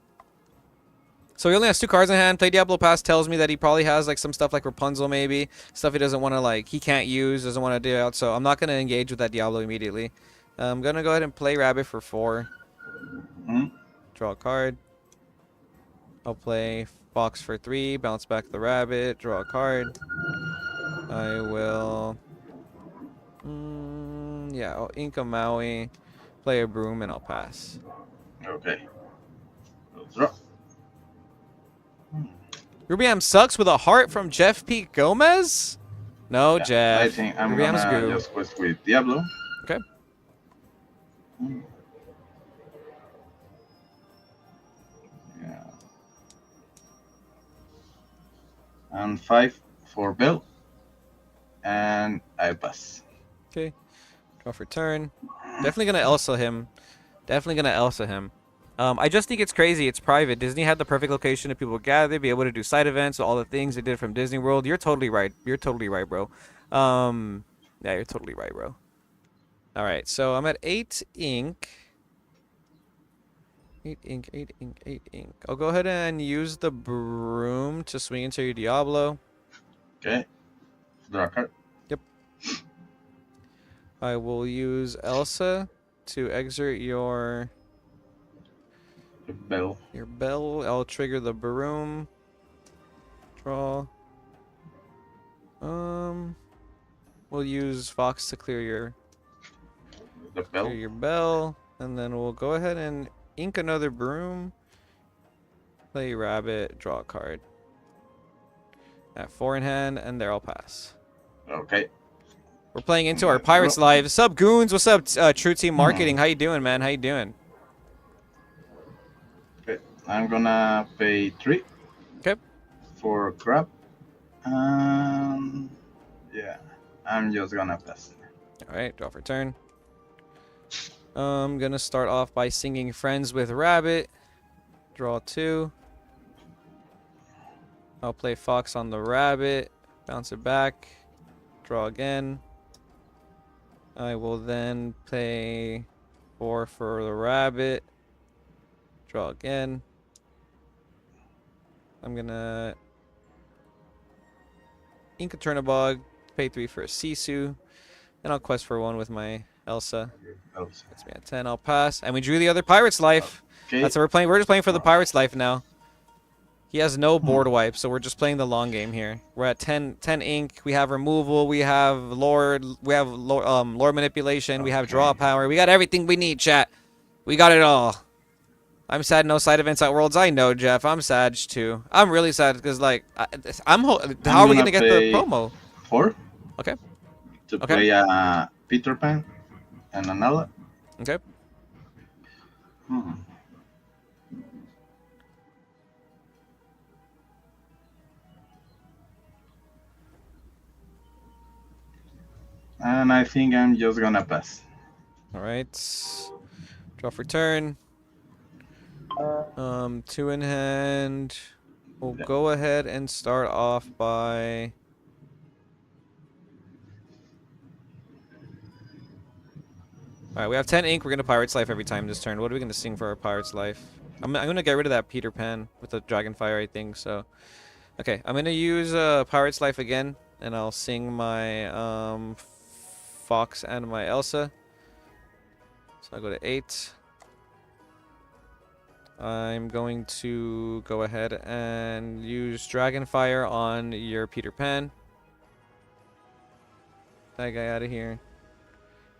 So he only has 2 cards in hand. Play Diablo pass tells me that he probably has like some stuff like Rapunzel maybe. Stuff he doesn't want to like, he can't use, doesn't want to do out. So I'm not going to engage with that Diablo immediately. I'm going to go ahead and play Rabbit for 4. Mhm. Draw a card. I'll play Fox for 3. Bounce back the Rabbit. Draw a card. I will... yeah, I'll ink a Maui. Play a Broom and I'll pass. Okay. We'll draw. Rubiam sucks with a heart from Jeff P. Gomez? No, Yeah, Jeff. I think I'm Rubiam's gonna goo. just quest with Diablo. Okay. Yeah. And 5 for Bill. And I pass. Okay. Draw for turn. Definitely gonna Elsa him. Definitely gonna Elsa him. I just think it's crazy. It's private. Disney had the perfect location to people gather, be able to do side events, all the things they did from Disney World. You're totally right. You're totally right, bro. Yeah, you're totally right, bro. All right, so I'm at 8 ink. 8 ink, 8 ink, 8 ink. I'll go ahead and use the broom to swing into your Diablo. Okay. Draw a card. I will use Elsa to exert your Bill. bell. I'll trigger the broom. Draw. We'll use Fox to clear your The Bill. bell, and then we'll go ahead and ink another broom. Play Rabbit. Draw a card. At 4 in hand, and there I'll pass. Okay. We're playing into our Pirates Live. Sub Goons, what's up? True Team Marketing, how you doing, man? How you doing? Okay. I'm gonna pay 3. Okay. For crap. Yeah. I'm just gonna pass. All right, draw for turn. I'm gonna start off by singing Friends with Rabbit. Draw 2. I'll play Fox on the Rabbit. Bounce it back. Draw again. I will then play 4 for the rabbit. Draw again. I'm gonna ink a Turnabog, pay 3 for a Sisu, and I'll quest for 1 with my Elsa. Elsa. Puts me at 10. I'll pass, and we drew the other Pirate's Life. Okay. That's what we're playing. We're just playing for the Pirate's Life now. He has no board wipe, so we're just playing the long game here. We're at 10 ink. We have removal. We have Lord. We have Lord manipulation. We have draw power. We got everything we need, chat. We got it all. I'm sad no side events at Worlds. I know, Jeff. I'm sad too. I'm really sad because like how are we gonna get the promo? 4. Okay. To Okay. play Peter Pan and Anala. Okay. And I think I'm just gonna pass. All right. Draw for turn. 2 in hand. We'll go ahead and start off by. All right, we have 10 ink. We're gonna Pirate's Life every time this turn. What are we gonna sing for our Pirate's Life? I'm gonna get rid of that Peter Pan with the Dragonfire, I think. So, okay, I'm gonna use Pirate's Life again, and I'll sing my Fox and my Elsa. So I'll go to 8. I'm going to go ahead and use Dragonfire on your Peter Pan. That guy out of here.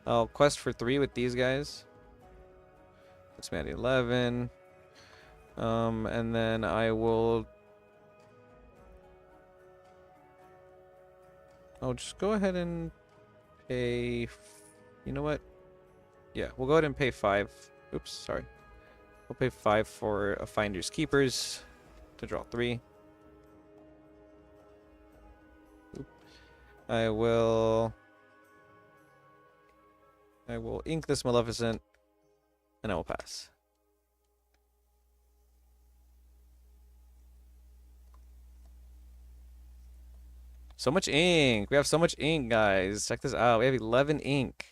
I'll quest for 3 with these guys. Puts me at 11. And then I will. I'll just go ahead and pay. You know what? Yeah, we'll go ahead and pay 5. Oops, sorry. We'll pay 5 for a Finder's Keepers to draw 3. I will ink this Maleficent, and I will pass. So much ink. We have so much ink, guys. Check this out. We have 11 ink.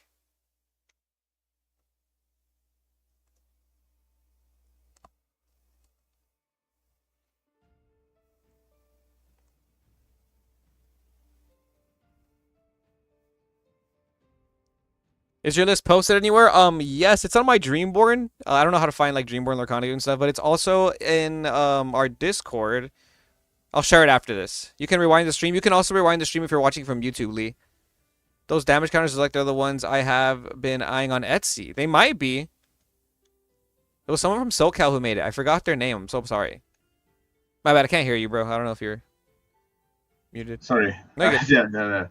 Is your list posted anywhere? Yes, it's on my Dreamborn. I don't know how to find like Dreamborn Lorcana and stuff, but it's also in our Discord. I'll share it after this. You can rewind the stream. You can also rewind the stream if you're watching from YouTube, Lee. Those damage counters are like they're the ones I have been eyeing on Etsy. They might be. It was someone from SoCal who made it. I forgot their name. I'm so sorry. My bad. I can't hear you, bro. I don't know if you're muted. Sorry. No, you're good. Yeah.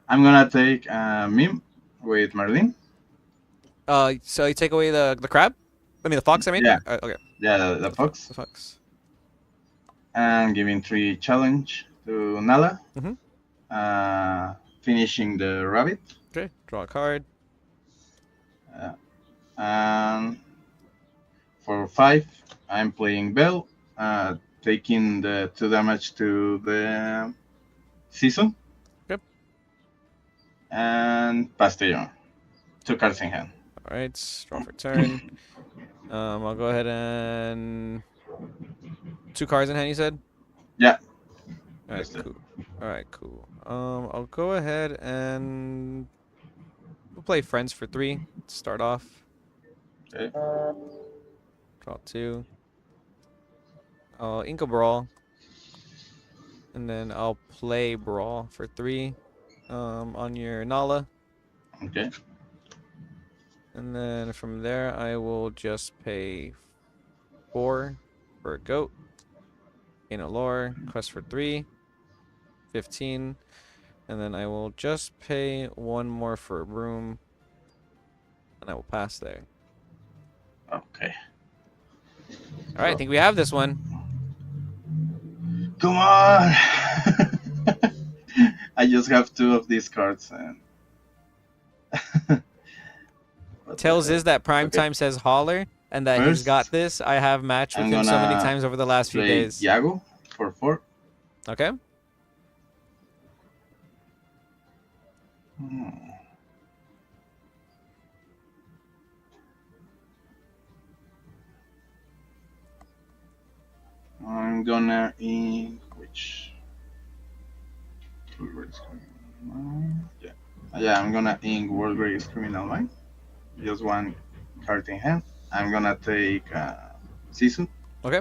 I'm gonna take Mime with Merlin. So you take away the crab? I mean the fox. I mean. Yeah. Okay. Yeah, the fox. The fox. And giving 3 challenge to Nala. Mhm. Finishing the rabbit. Okay. Draw a card. And for 5, I'm playing Bell, taking the 2 damage to the season. Yep. And pass the turn. 2 cards in hand. All right. Draw for turn. I'll go ahead and 2 cards in hand. You said. Yeah. All right. Cool. All right. Cool. I'll go ahead and we'll play Friends for 3. Start off. Okay. Draw 2. I'll ink a Brawl. And then I'll play Brawl for 3 on your Nala. Okay. And then from there, I will just pay 4 for a goat. In a lore, quest for 3. 15. And then I will just pay 1 more for a broom. And I will pass there. Okay. All right, I think we have this one. Come on! I just have 2 of these cards and. Tells is that Prime Okay. Time says holler, and that he's First, got this. I have matched with I'm him so many gonna times over the last few play days. Yago for 4. Okay. I'm gonna ink which. Yeah, I'm gonna ink World Greatest Criminal Mind. Just one card in hand. I'm gonna take Season. Okay.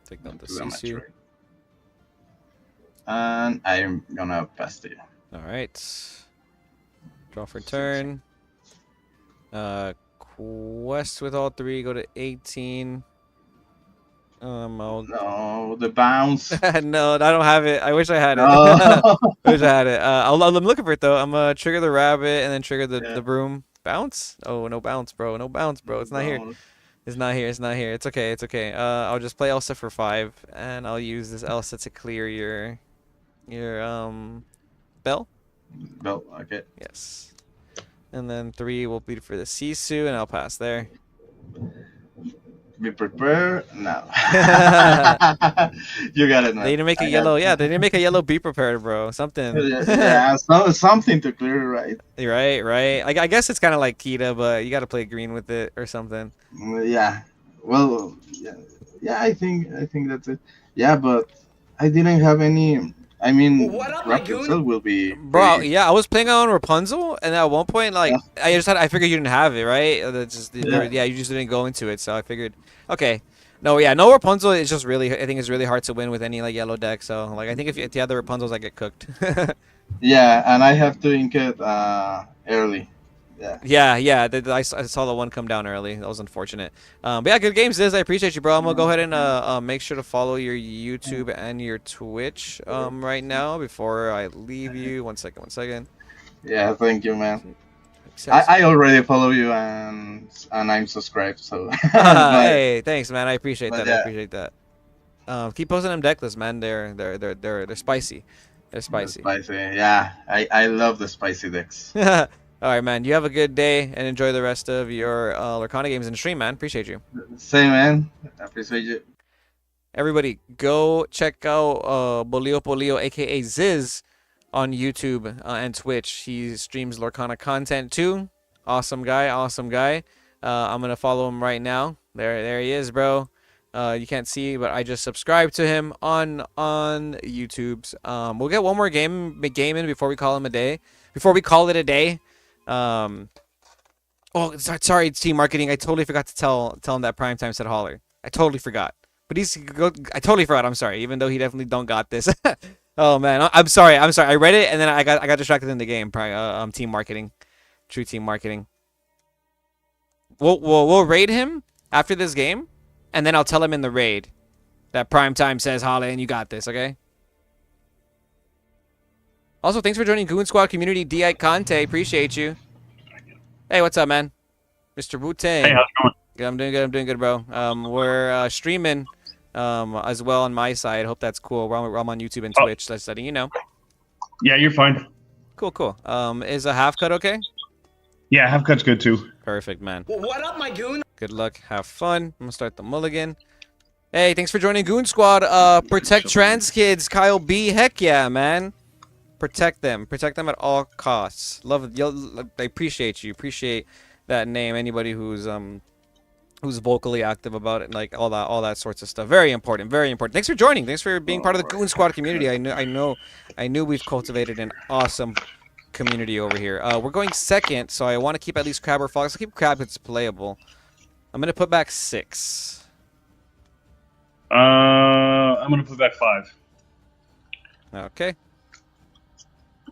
Take down the to the Sisu. maturity. And I'm gonna pass to you. All right. Draw for turn. Quest with all three. Go to 18. I'll... No, the bounce. No, I don't have it. I wish I had it. No. I wish I had it. I'm looking for it though. I'm gonna trigger the rabbit and then trigger the broom. Bounce? Oh, no bounce, bro. No bounce, bro. It's not here. It's not here. It's not here. It's okay. It's okay. I'll just play Elsa for 5, and I'll use this Elsa to clear your bell. Bell. Okay. Yes. And then 3 will be for the Sisu, and I'll pass there. Be prepared. No. You got it. Man. They didn't make a yellow. Yeah, they didn't make a yellow. Be prepared, bro. Something. Yeah, something to clear, right? Right. I guess it's kind of like Kita, but you got to play green with it or something. Yeah. Well, yeah. I think that's it. Yeah, but I didn't have any. I mean, Rapunzel will be. Bro, yeah, I was playing on Rapunzel, and at one point, like, I figured you didn't have it, right? That's just, yeah, you just didn't go into it, so I figured, okay. No Rapunzel is just really, I think it's really hard to win with any, like, yellow deck, so, like, I think if you have the Rapunzels, I get cooked. Yeah, and I have to ink it early. Yeah. I saw the one come down early. That was unfortunate. But yeah, good games, Ziz. I appreciate you, bro. I'm gonna go ahead and make sure to follow your YouTube and your Twitch right now before I leave you. One second. Yeah, thank you, man. I already follow you and I'm subscribed. So. Hey, thanks, man. I appreciate that. Yeah. I appreciate that. Keep posting them deck lists, man. They're spicy. They're spicy. Spicy. Yeah, I love the spicy decks. All right, man. You have a good day and enjoy the rest of your Lorcana games and stream, man. Appreciate you. Same, man. I appreciate you. Everybody, go check out Polio, aka Ziz, on YouTube and Twitch. He streams Lorcana content too. Awesome guy. I'm gonna follow him right now. There he is, bro. You can't see, but I just subscribed to him on YouTube's. We'll get one more game in before we call him a day. Before we call it a day. Oh, sorry, Team Marketing. I totally forgot to tell him that Primetime said holler. I totally forgot. But I totally forgot. I'm sorry, even though he definitely don't got this. Oh man, I'm sorry. I read it and then I got distracted in the game. Team Marketing, True Team Marketing. We'll raid him after this game, and then I'll tell him in the raid that Primetime says holla and you got this. Okay. Also, thanks for joining Goon Squad Community, D.I. Conte. Appreciate you. Hey, what's up, man? Mr. Wu-Tang. Hey, how's it going? Good, I'm doing good, bro. We're streaming as well on my side. Hope that's cool. I'm on YouTube and Twitch. That's letting you know. Yeah, you're fine. Cool. Is a half cut okay? Yeah, half cut's good too. Perfect, man. What up, my goon? Good luck. Have fun. I'm gonna start the mulligan. Hey, thanks for joining Goon Squad. Protect trans kids, Kyle B. Heck yeah, man. Protect them at all costs. Love it. I appreciate you. Appreciate that name. Anybody who's vocally active about it, like all that sorts of stuff. Very important. Thanks for joining. Thanks for being part of the Goon Squad community. I knew we've cultivated an awesome community over here. We're going second, so I want to keep at least Crab or Fox. I'll keep Crab. It's playable. I'm gonna put back 6. I'm gonna put back 5. Okay.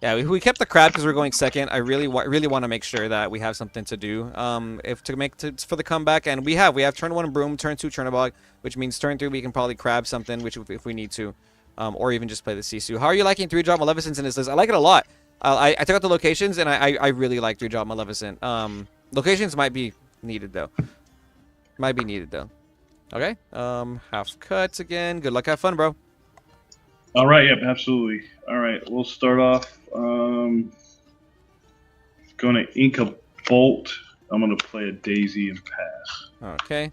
Yeah, we kept the Crab because we're going second. I really want to make sure that we have something to do. For the comeback, and we have turn 1 Broom, turn 2 Chernobog, which means turn 3 we can probably Crab something, which if we need to, or even just play the Sisu. How are you liking 3-drop Maleficent in this list? I like it a lot. I took out the locations and I really like 3-drop Maleficent. Locations might be needed though. Okay. Half cuts again. Good luck. Have fun, bro. All right. Yep. Absolutely. All right. We'll start off. Going to ink a bolt. I'm going to play a daisy and pass. Okay.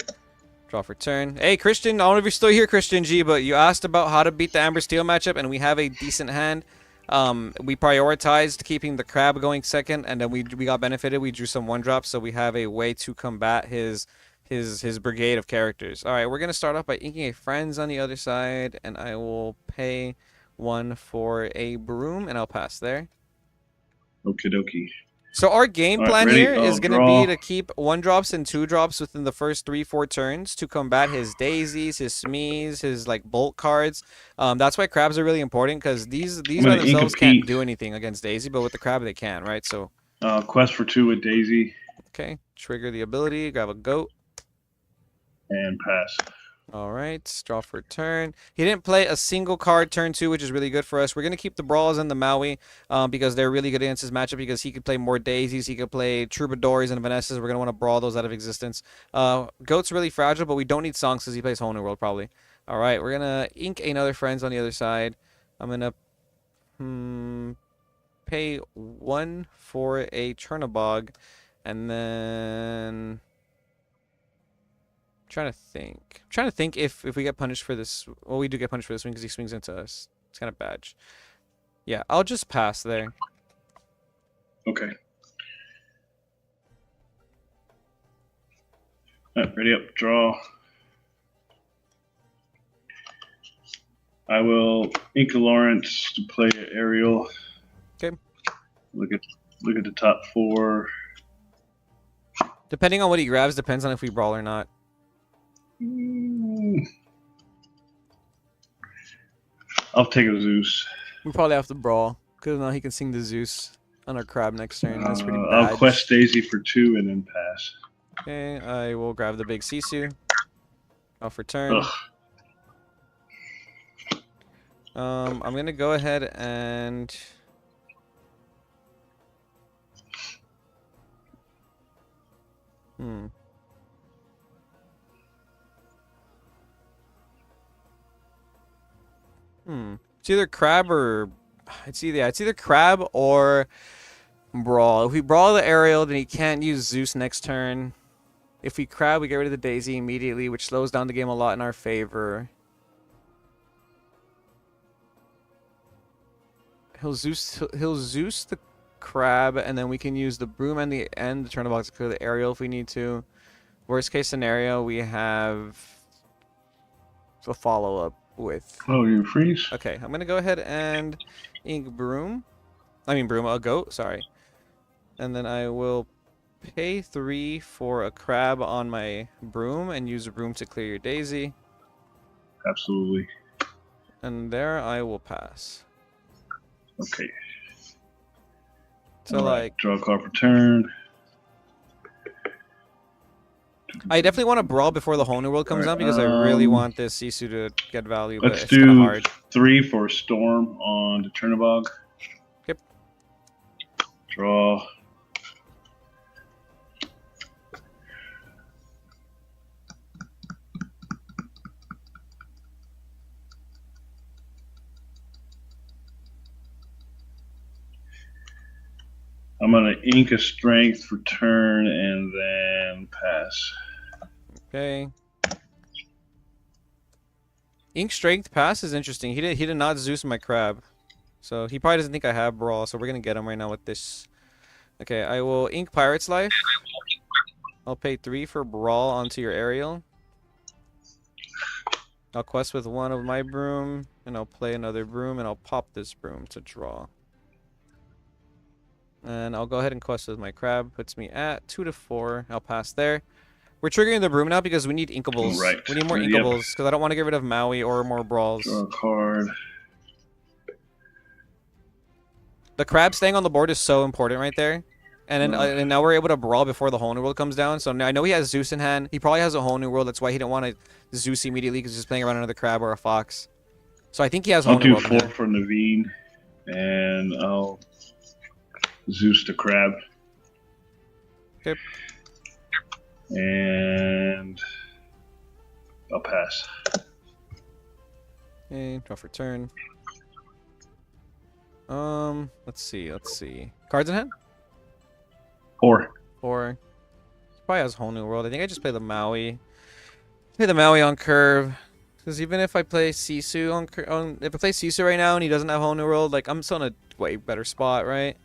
Draw for turn. Hey, Christian. I don't know if you're still here, Christian G, but you asked about how to beat the Amber Steel matchup, and we have a decent hand. We prioritized keeping the Crab going second, and then we got benefited. We drew some 1-drops, so we have a way to combat his his brigade of characters. All right, we're gonna start off by inking a friends on the other side, and I will pay 1 for a broom, and I'll pass there. Okie dokie. So our game All right, plan ready? here is I'll going to draw. be to keep 1-drops and 2-drops within the first 3-4 turns to combat his daisies, his smees, his like bolt cards. That's why crabs are really important because these by gonna themselves can't incomplete. do anything against daisy, but with the crab they can, right? So Quest for 2 with Daisy okay, trigger the ability, grab a goat. and pass. All right, draw for turn. He didn't play a single card turn 2, which is really good for us. We're going to keep the Brawls and the Maui because they're really good against his matchup because he could play more Daisies. He could play Troubadours and Vanessas. We're going to want to brawl those out of existence. Goat's really fragile, but we don't need Songs because he plays Whole New World probably. All right, we're going to ink another Friends on the other side. I'm going to pay 1 for a Chernabog, and then... trying to think if we get punished for this. Well, we do get punished for this one because he swings into us. It's kind of bad. Yeah, I'll just pass there. Okay. All right, ready up, draw. I will ink a Lawrence to play Ariel. Okay. Look at the top 4. Depending on what he grabs, depends on if we brawl or not. I'll take a Zeus. We probably have to brawl because now he can sing the Zeus on our crab next turn. That's pretty bad. I'll quest Daisy for 2 and then pass. Okay, I will grab the big Sisu. Off for turn. Ugh. I'm gonna go ahead and It's either crab or it's either crab or brawl. If we brawl the Ariel, then he can't use Zeus next turn. If we crab, we get rid of the Daisy immediately, which slows down the game a lot in our favor. He'll Zeus the crab, and then we can use the broom and the Chernabog to clear the Ariel if we need to. Worst case scenario, we have a follow up with. Oh, you freeze? Okay, I'm gonna go ahead and ink broom. I mean broom, a goat. Sorry, and then I will pay 3 for a crab on my broom and use a broom to clear your Daisy. Absolutely. And there I will pass. Okay. So All right, like, draw a card for turn. I definitely want to brawl before the Whole New World comes Alright, out because I really want this Sisu to get value, but Let's it's kind of do hard. 3 for Storm on the Chernabog. Yep. Draw. I'm gonna ink a strength for turn and then pass. Okay. Ink strength pass is interesting. He did not Zeus my crab, so he probably doesn't think I have brawl. So we're gonna get him right now with this. Okay, I will ink Pirate's Life. I'll pay 3 for brawl onto your Ariel. I'll quest with 1 of my broom, and I'll play another broom, and I'll pop this broom to draw. And I'll go ahead and quest with my crab. Puts me at 2 to 4. I'll pass there. We're triggering the broom now because we need inkables. Right. We need more Yep. inkables because I don't want to get rid of Maui or more brawls. Draw a card. The crab staying on the board is so important right there. And then and now we're able to brawl before the Whole New World comes down. So now I know he has Zeus in hand. He probably has a Whole New World. That's why he didn't want to Zeus immediately because he's playing around another crab or a fox. So I think he has Whole I'll New do World in 4 hand. for Naveen, and I'll Zeus the crab. Okay. And I'll pass. Okay, draw for turn. Let's see. Cards in hand? 4. 4. Probably has Whole New World. I think I just play the Maui. Play the Maui on curve. Because even if I play Sisu if I play Sisu right now and he doesn't have Whole New World, like I'm still in a way better spot, right?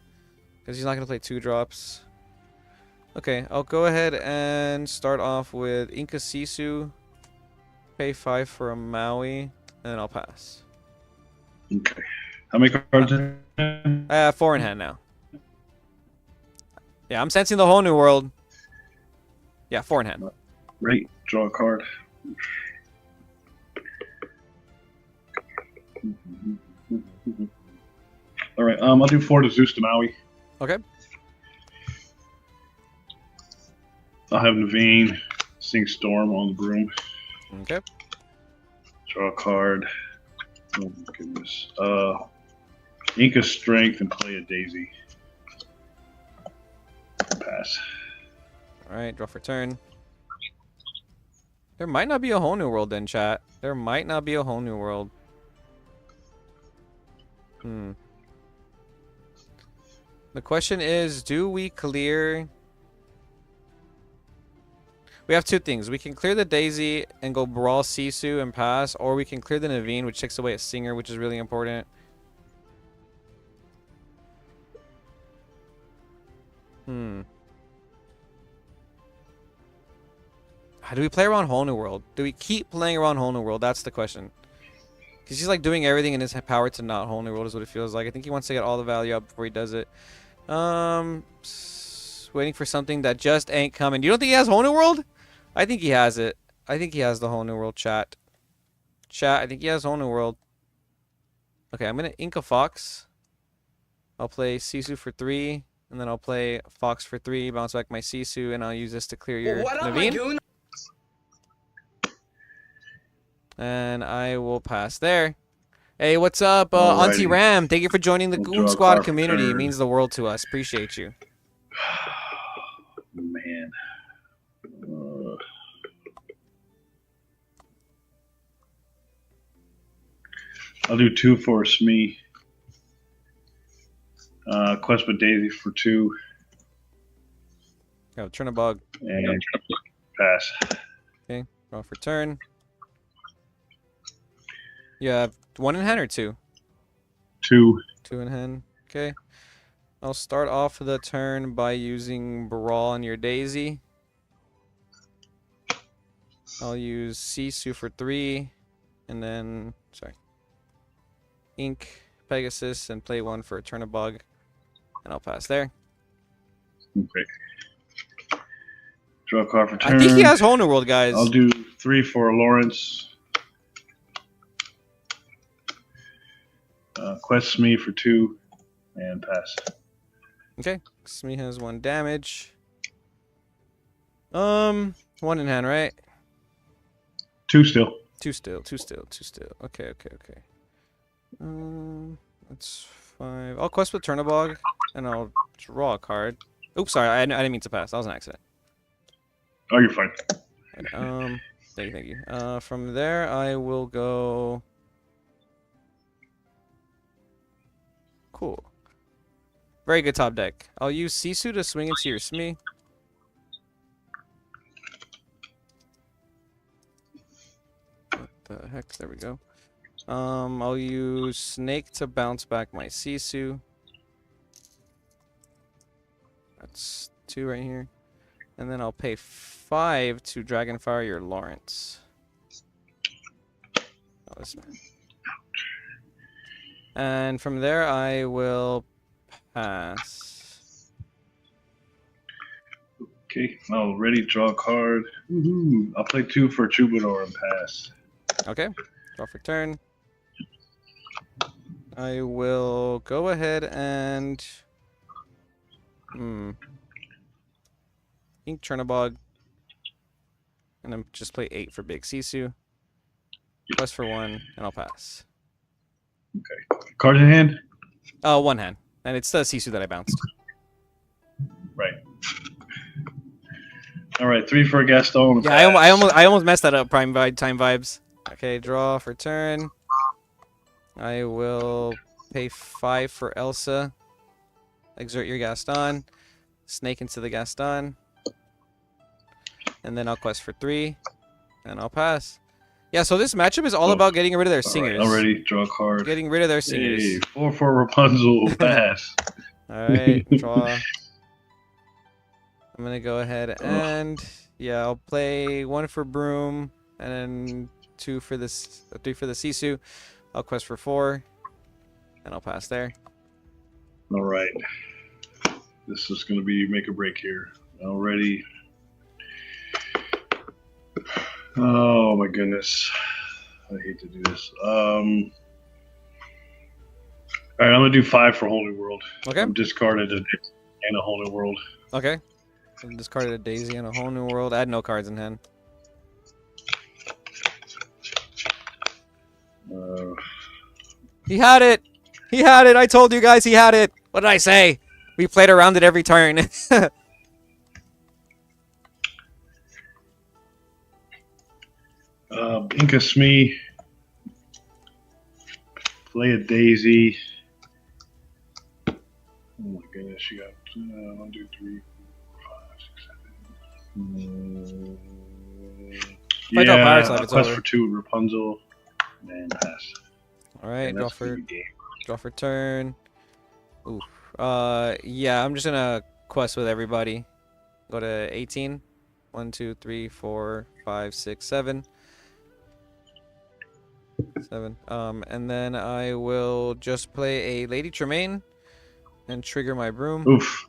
Because he's not gonna play 2 drops. Okay, I'll go ahead and start off with Inca Sisu. Pay 5 for a Maui, and then I'll pass. Okay. How many cards? in? I have 4 in hand now. Yeah, I'm sensing the whole new world. Yeah, 4 in hand. Right. Draw a card. All right. I'll do 4 to Zeus to Maui. Okay. I'll have Naveen sing Storm on the broom. Okay. Draw a card. Oh my goodness. Inca Strength and play a Daisy. Pass. All right, draw for turn. There might not be a whole new world then, chat. There might not be a whole new world. The question is, do we clear... We have 2 things. We can clear the Daisy and go Brawl Sisu and pass, or we can clear the Naveen, which takes away a Singer, which is really important. How do we play around Whole New World? Do we keep playing around Whole New World? That's the question. Because he's like doing everything in his power to not Whole New World is what it feels like. I think he wants to get all the value up before he does it. Waiting for something that just ain't coming. You don't think he has Whole New World? I think he has it. I think he has the Whole New World, chat. Chat, I think he has Whole New World. Okay, I'm going to Inca Fox. I'll play Sisu for 3. And then I'll play Fox for 3. Bounce back my Sisu. And I'll use this to clear your Naveen. And I will pass there. Hey, what's up, Auntie Ram? Thank you for joining the Goon Squad community. It means the world to us. Appreciate you. Man. I'll do 2 for Smee. Quest with Daisy for 2. Go, turn a bug. And pass. Okay, draw for turn. You have 1 in hand or 2? 2. 2 in hand. Okay. I'll start off the turn by using Brawl on your Daisy. I'll use Sisu for 3. And then, sorry. Ink, Pegasus, and play 1 for a turn of bug. And I'll pass there. Okay. Draw a card for turn. I think he has Whole New World, guys. I'll do 3 for Lawrence. Quest Smee for 2. And pass. Okay. Smee has 1 damage. 1 in hand, right? 2 still. 2 still. Okay. That's 5. I'll quest with Turnabog, and I'll draw a card. Oops, sorry, I didn't mean to pass. That was an accident. Oh, you're fine. Thank you. From there, I will go... Cool. Very good top deck. I'll use Sisu to swing into your Smee. What the heck? There we go. I'll use Snake to bounce back my Sisu. That's 2 right here. And then I'll pay 5 to Dragonfire your Lawrence. Oh, this man. And from there, I will pass. Okay, I'll ready draw a card. Woohoo! I'll play 2 for Troubadour and pass. Okay, draw for turn. I will go ahead and Ink Chernabog, and then just play 8 for Big Sisu. Quest for 1, and I'll pass. Okay. Card in hand? 1 hand, and it's the Sisu that I bounced. Right. All right, 3 for Gaston. Yeah, I almost messed that up. Time vibes. Okay, draw for turn. I will pay 5 for Elsa. Exert your Gaston. Snake into the Gaston. And then I'll quest for 3. And I'll pass. Yeah, so this matchup is all about getting rid of their singers. Right, already draw a card. Getting rid of their singers. Hey, 4 for Rapunzel. Pass. Alright, draw. I'm gonna go ahead and yeah, I'll play 1 for Broom and then 2 for this, 3 for the Sisu. I'll quest for 4, and I'll pass there. All right. This is going to be make or break here. Already. Oh my goodness. I hate to do this. All right, I'm gonna do 5 for Whole New World. Okay. I'm discarded and a Whole New World. Okay. I discarded a Daisy and a Whole New World. I had no cards in hand. He had it! He had it! I told you guys he had it! What did I say? We played around it every turn. Inca Smee. Play a Daisy. Oh my goodness, you got 1, 2, 3, 4, 5, 6, 7. I draw Pirate's Life, it's quest over. for 2 Rapunzel. And pass. Alright, And draw that's gonna for be game. draw for turn. Oof. Yeah, I'm just gonna quest with everybody. Go to 18. 1, 2, 3, 4, 5, 6, 7. 7. And then I will just play a Lady Tremaine and trigger my Broom. Oof.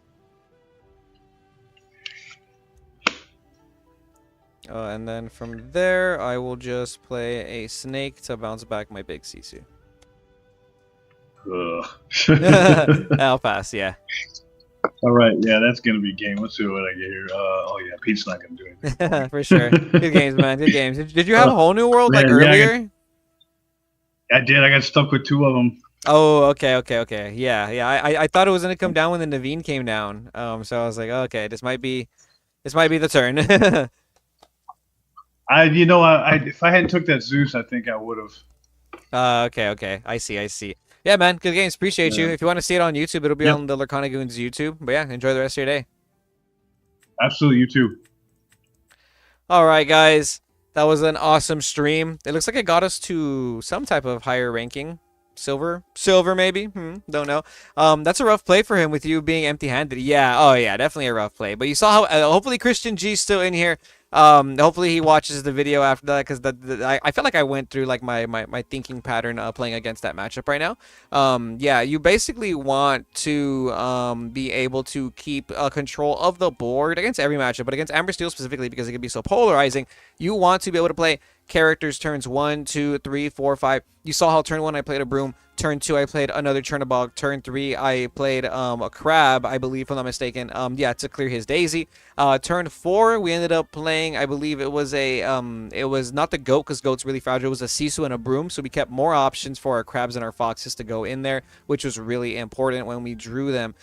And then from there, I will just play a Snake to bounce back my big Sisu. I'll pass, yeah. All right, yeah, that's gonna be game. Let's see what I get here. Oh yeah, Pete's not gonna do anything. For sure. Good games, man. Good games. Did you have a Whole New World like Man, yeah, earlier? I did. I got stuck with 2 of them. Oh, okay. Yeah. I thought it was gonna come down when the Naveen came down. So I was like, okay, this might be the turn. If I hadn't took that Zeus, I think I would have. Okay. I see. Yeah, man. Good games. Appreciate you. Yeah. If you want to see it on YouTube, it'll be Yep. on the Lurkana Goons YouTube. But yeah, enjoy the rest of your day. Absolutely, you too. All right, guys. That was an awesome stream. It looks like it got us to some type of higher ranking. Silver maybe. Don't know. That's a rough play for him with you being empty-handed. Yeah. Oh yeah, definitely a rough play. But you saw how. Hopefully Christian G's still in here. Hopefully he watches the video after that because I felt like I went through like my thinking pattern playing against that matchup right now. Yeah, you basically want to be able to keep control of the board against every matchup, but against Amber Steel specifically because it can be so polarizing. You want to be able to play characters turns 1, 2, 3, 4, 5. You saw how turn 1 I played a Broom. Turn 2 I played another Chernobog. Turn 3 I played a Crab, I believe, if I'm not mistaken. Yeah, to clear his Daisy. Turn 4 we ended up playing, I believe it was a it was not the Goat because Goat's really fragile. It was a Sisu and a Broom, so we kept more options for our Crabs and our Foxes to go in there, which was really important when we drew them.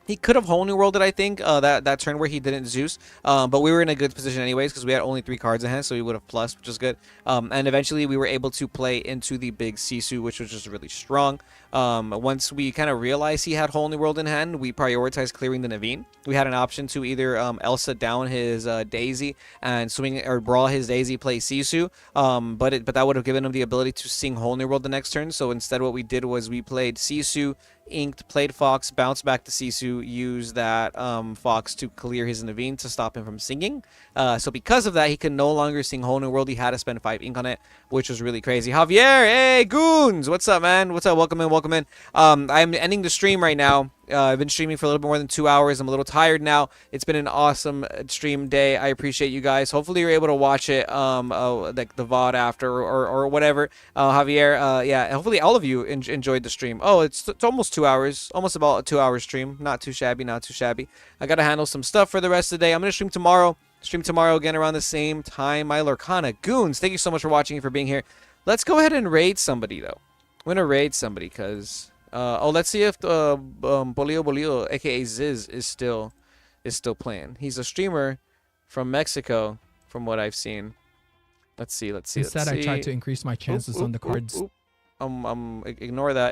He could have Whole New Worlded, I think, that turn where he didn't Zeus. But we were in a good position anyways because we had only 3 cards in hand, so we would have plus, which was good. And eventually we were able to play into the big Sisu, which was just really strong. Once we kind of realized he had Whole New World in hand, we prioritized clearing the Naveen. We had an option to either Elsa down his Daisy and swing or brawl his Daisy, play Sisu. But that would have given him the ability to sing Whole New World the next turn. So instead what we did was we played Sisu, inked, played Fox, bounced back to Sisu, used that Fox to clear his Naveen to stop him from singing. So because of that, he could no longer sing Whole New World. He had to spend 5 ink on it, which was really crazy. Javier, hey, Goons! What's up, man? What's up? Welcome in. I'm ending the stream right now. I've been streaming for a little bit more than 2 hours. I'm a little tired now. It's been an awesome stream day. I appreciate you guys. Hopefully you're able to watch it, like the VOD after or whatever. Javier, yeah, hopefully all of you enjoyed the stream. Oh, it's almost 2 hours. Almost about a 2-hour stream. Not too shabby, not too shabby. I got to handle some stuff for the rest of the day. I'm going to stream tomorrow. Stream tomorrow again around the same time. My Lurkana Goons, thank you so much for watching and for being here. Let's go ahead and raid somebody, though. I'm going to raid somebody because... let's see if Bolio, aka Ziz, is still playing. He's a streamer from Mexico, from what I've seen. Let's see. Instead, I tried to increase my chances on the cards. Ignore that.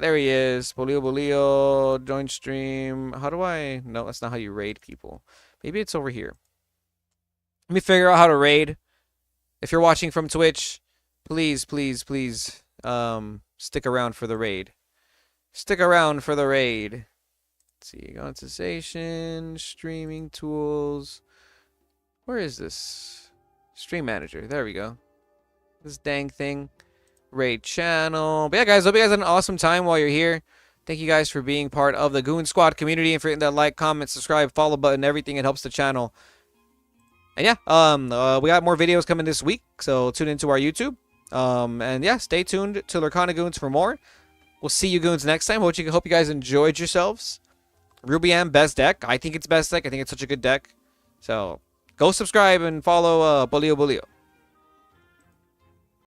There he is. Bolio, join stream. How do I? No, that's not how you raid people. Maybe it's over here. Let me figure out how to raid. If you're watching from Twitch, please. Stick around for the raid. Let's see, monetization, streaming tools. Where is this? Stream manager. There we go. This dang thing. Raid channel. But yeah, guys, hope you guys had an awesome time while you're here. Thank you guys for being part of the Goon Squad community and for hitting that like, comment, subscribe, follow button, everything. It helps the channel. And yeah, we got more videos coming this week, so tune into our YouTube. And yeah, stay tuned to Lurkana Goons for more. We'll see you goons next time. Hope you guys enjoyed yourselves. Ruby M, best deck. I think it's best deck. I think it's such a good deck. So go subscribe and follow Bulio Bulio.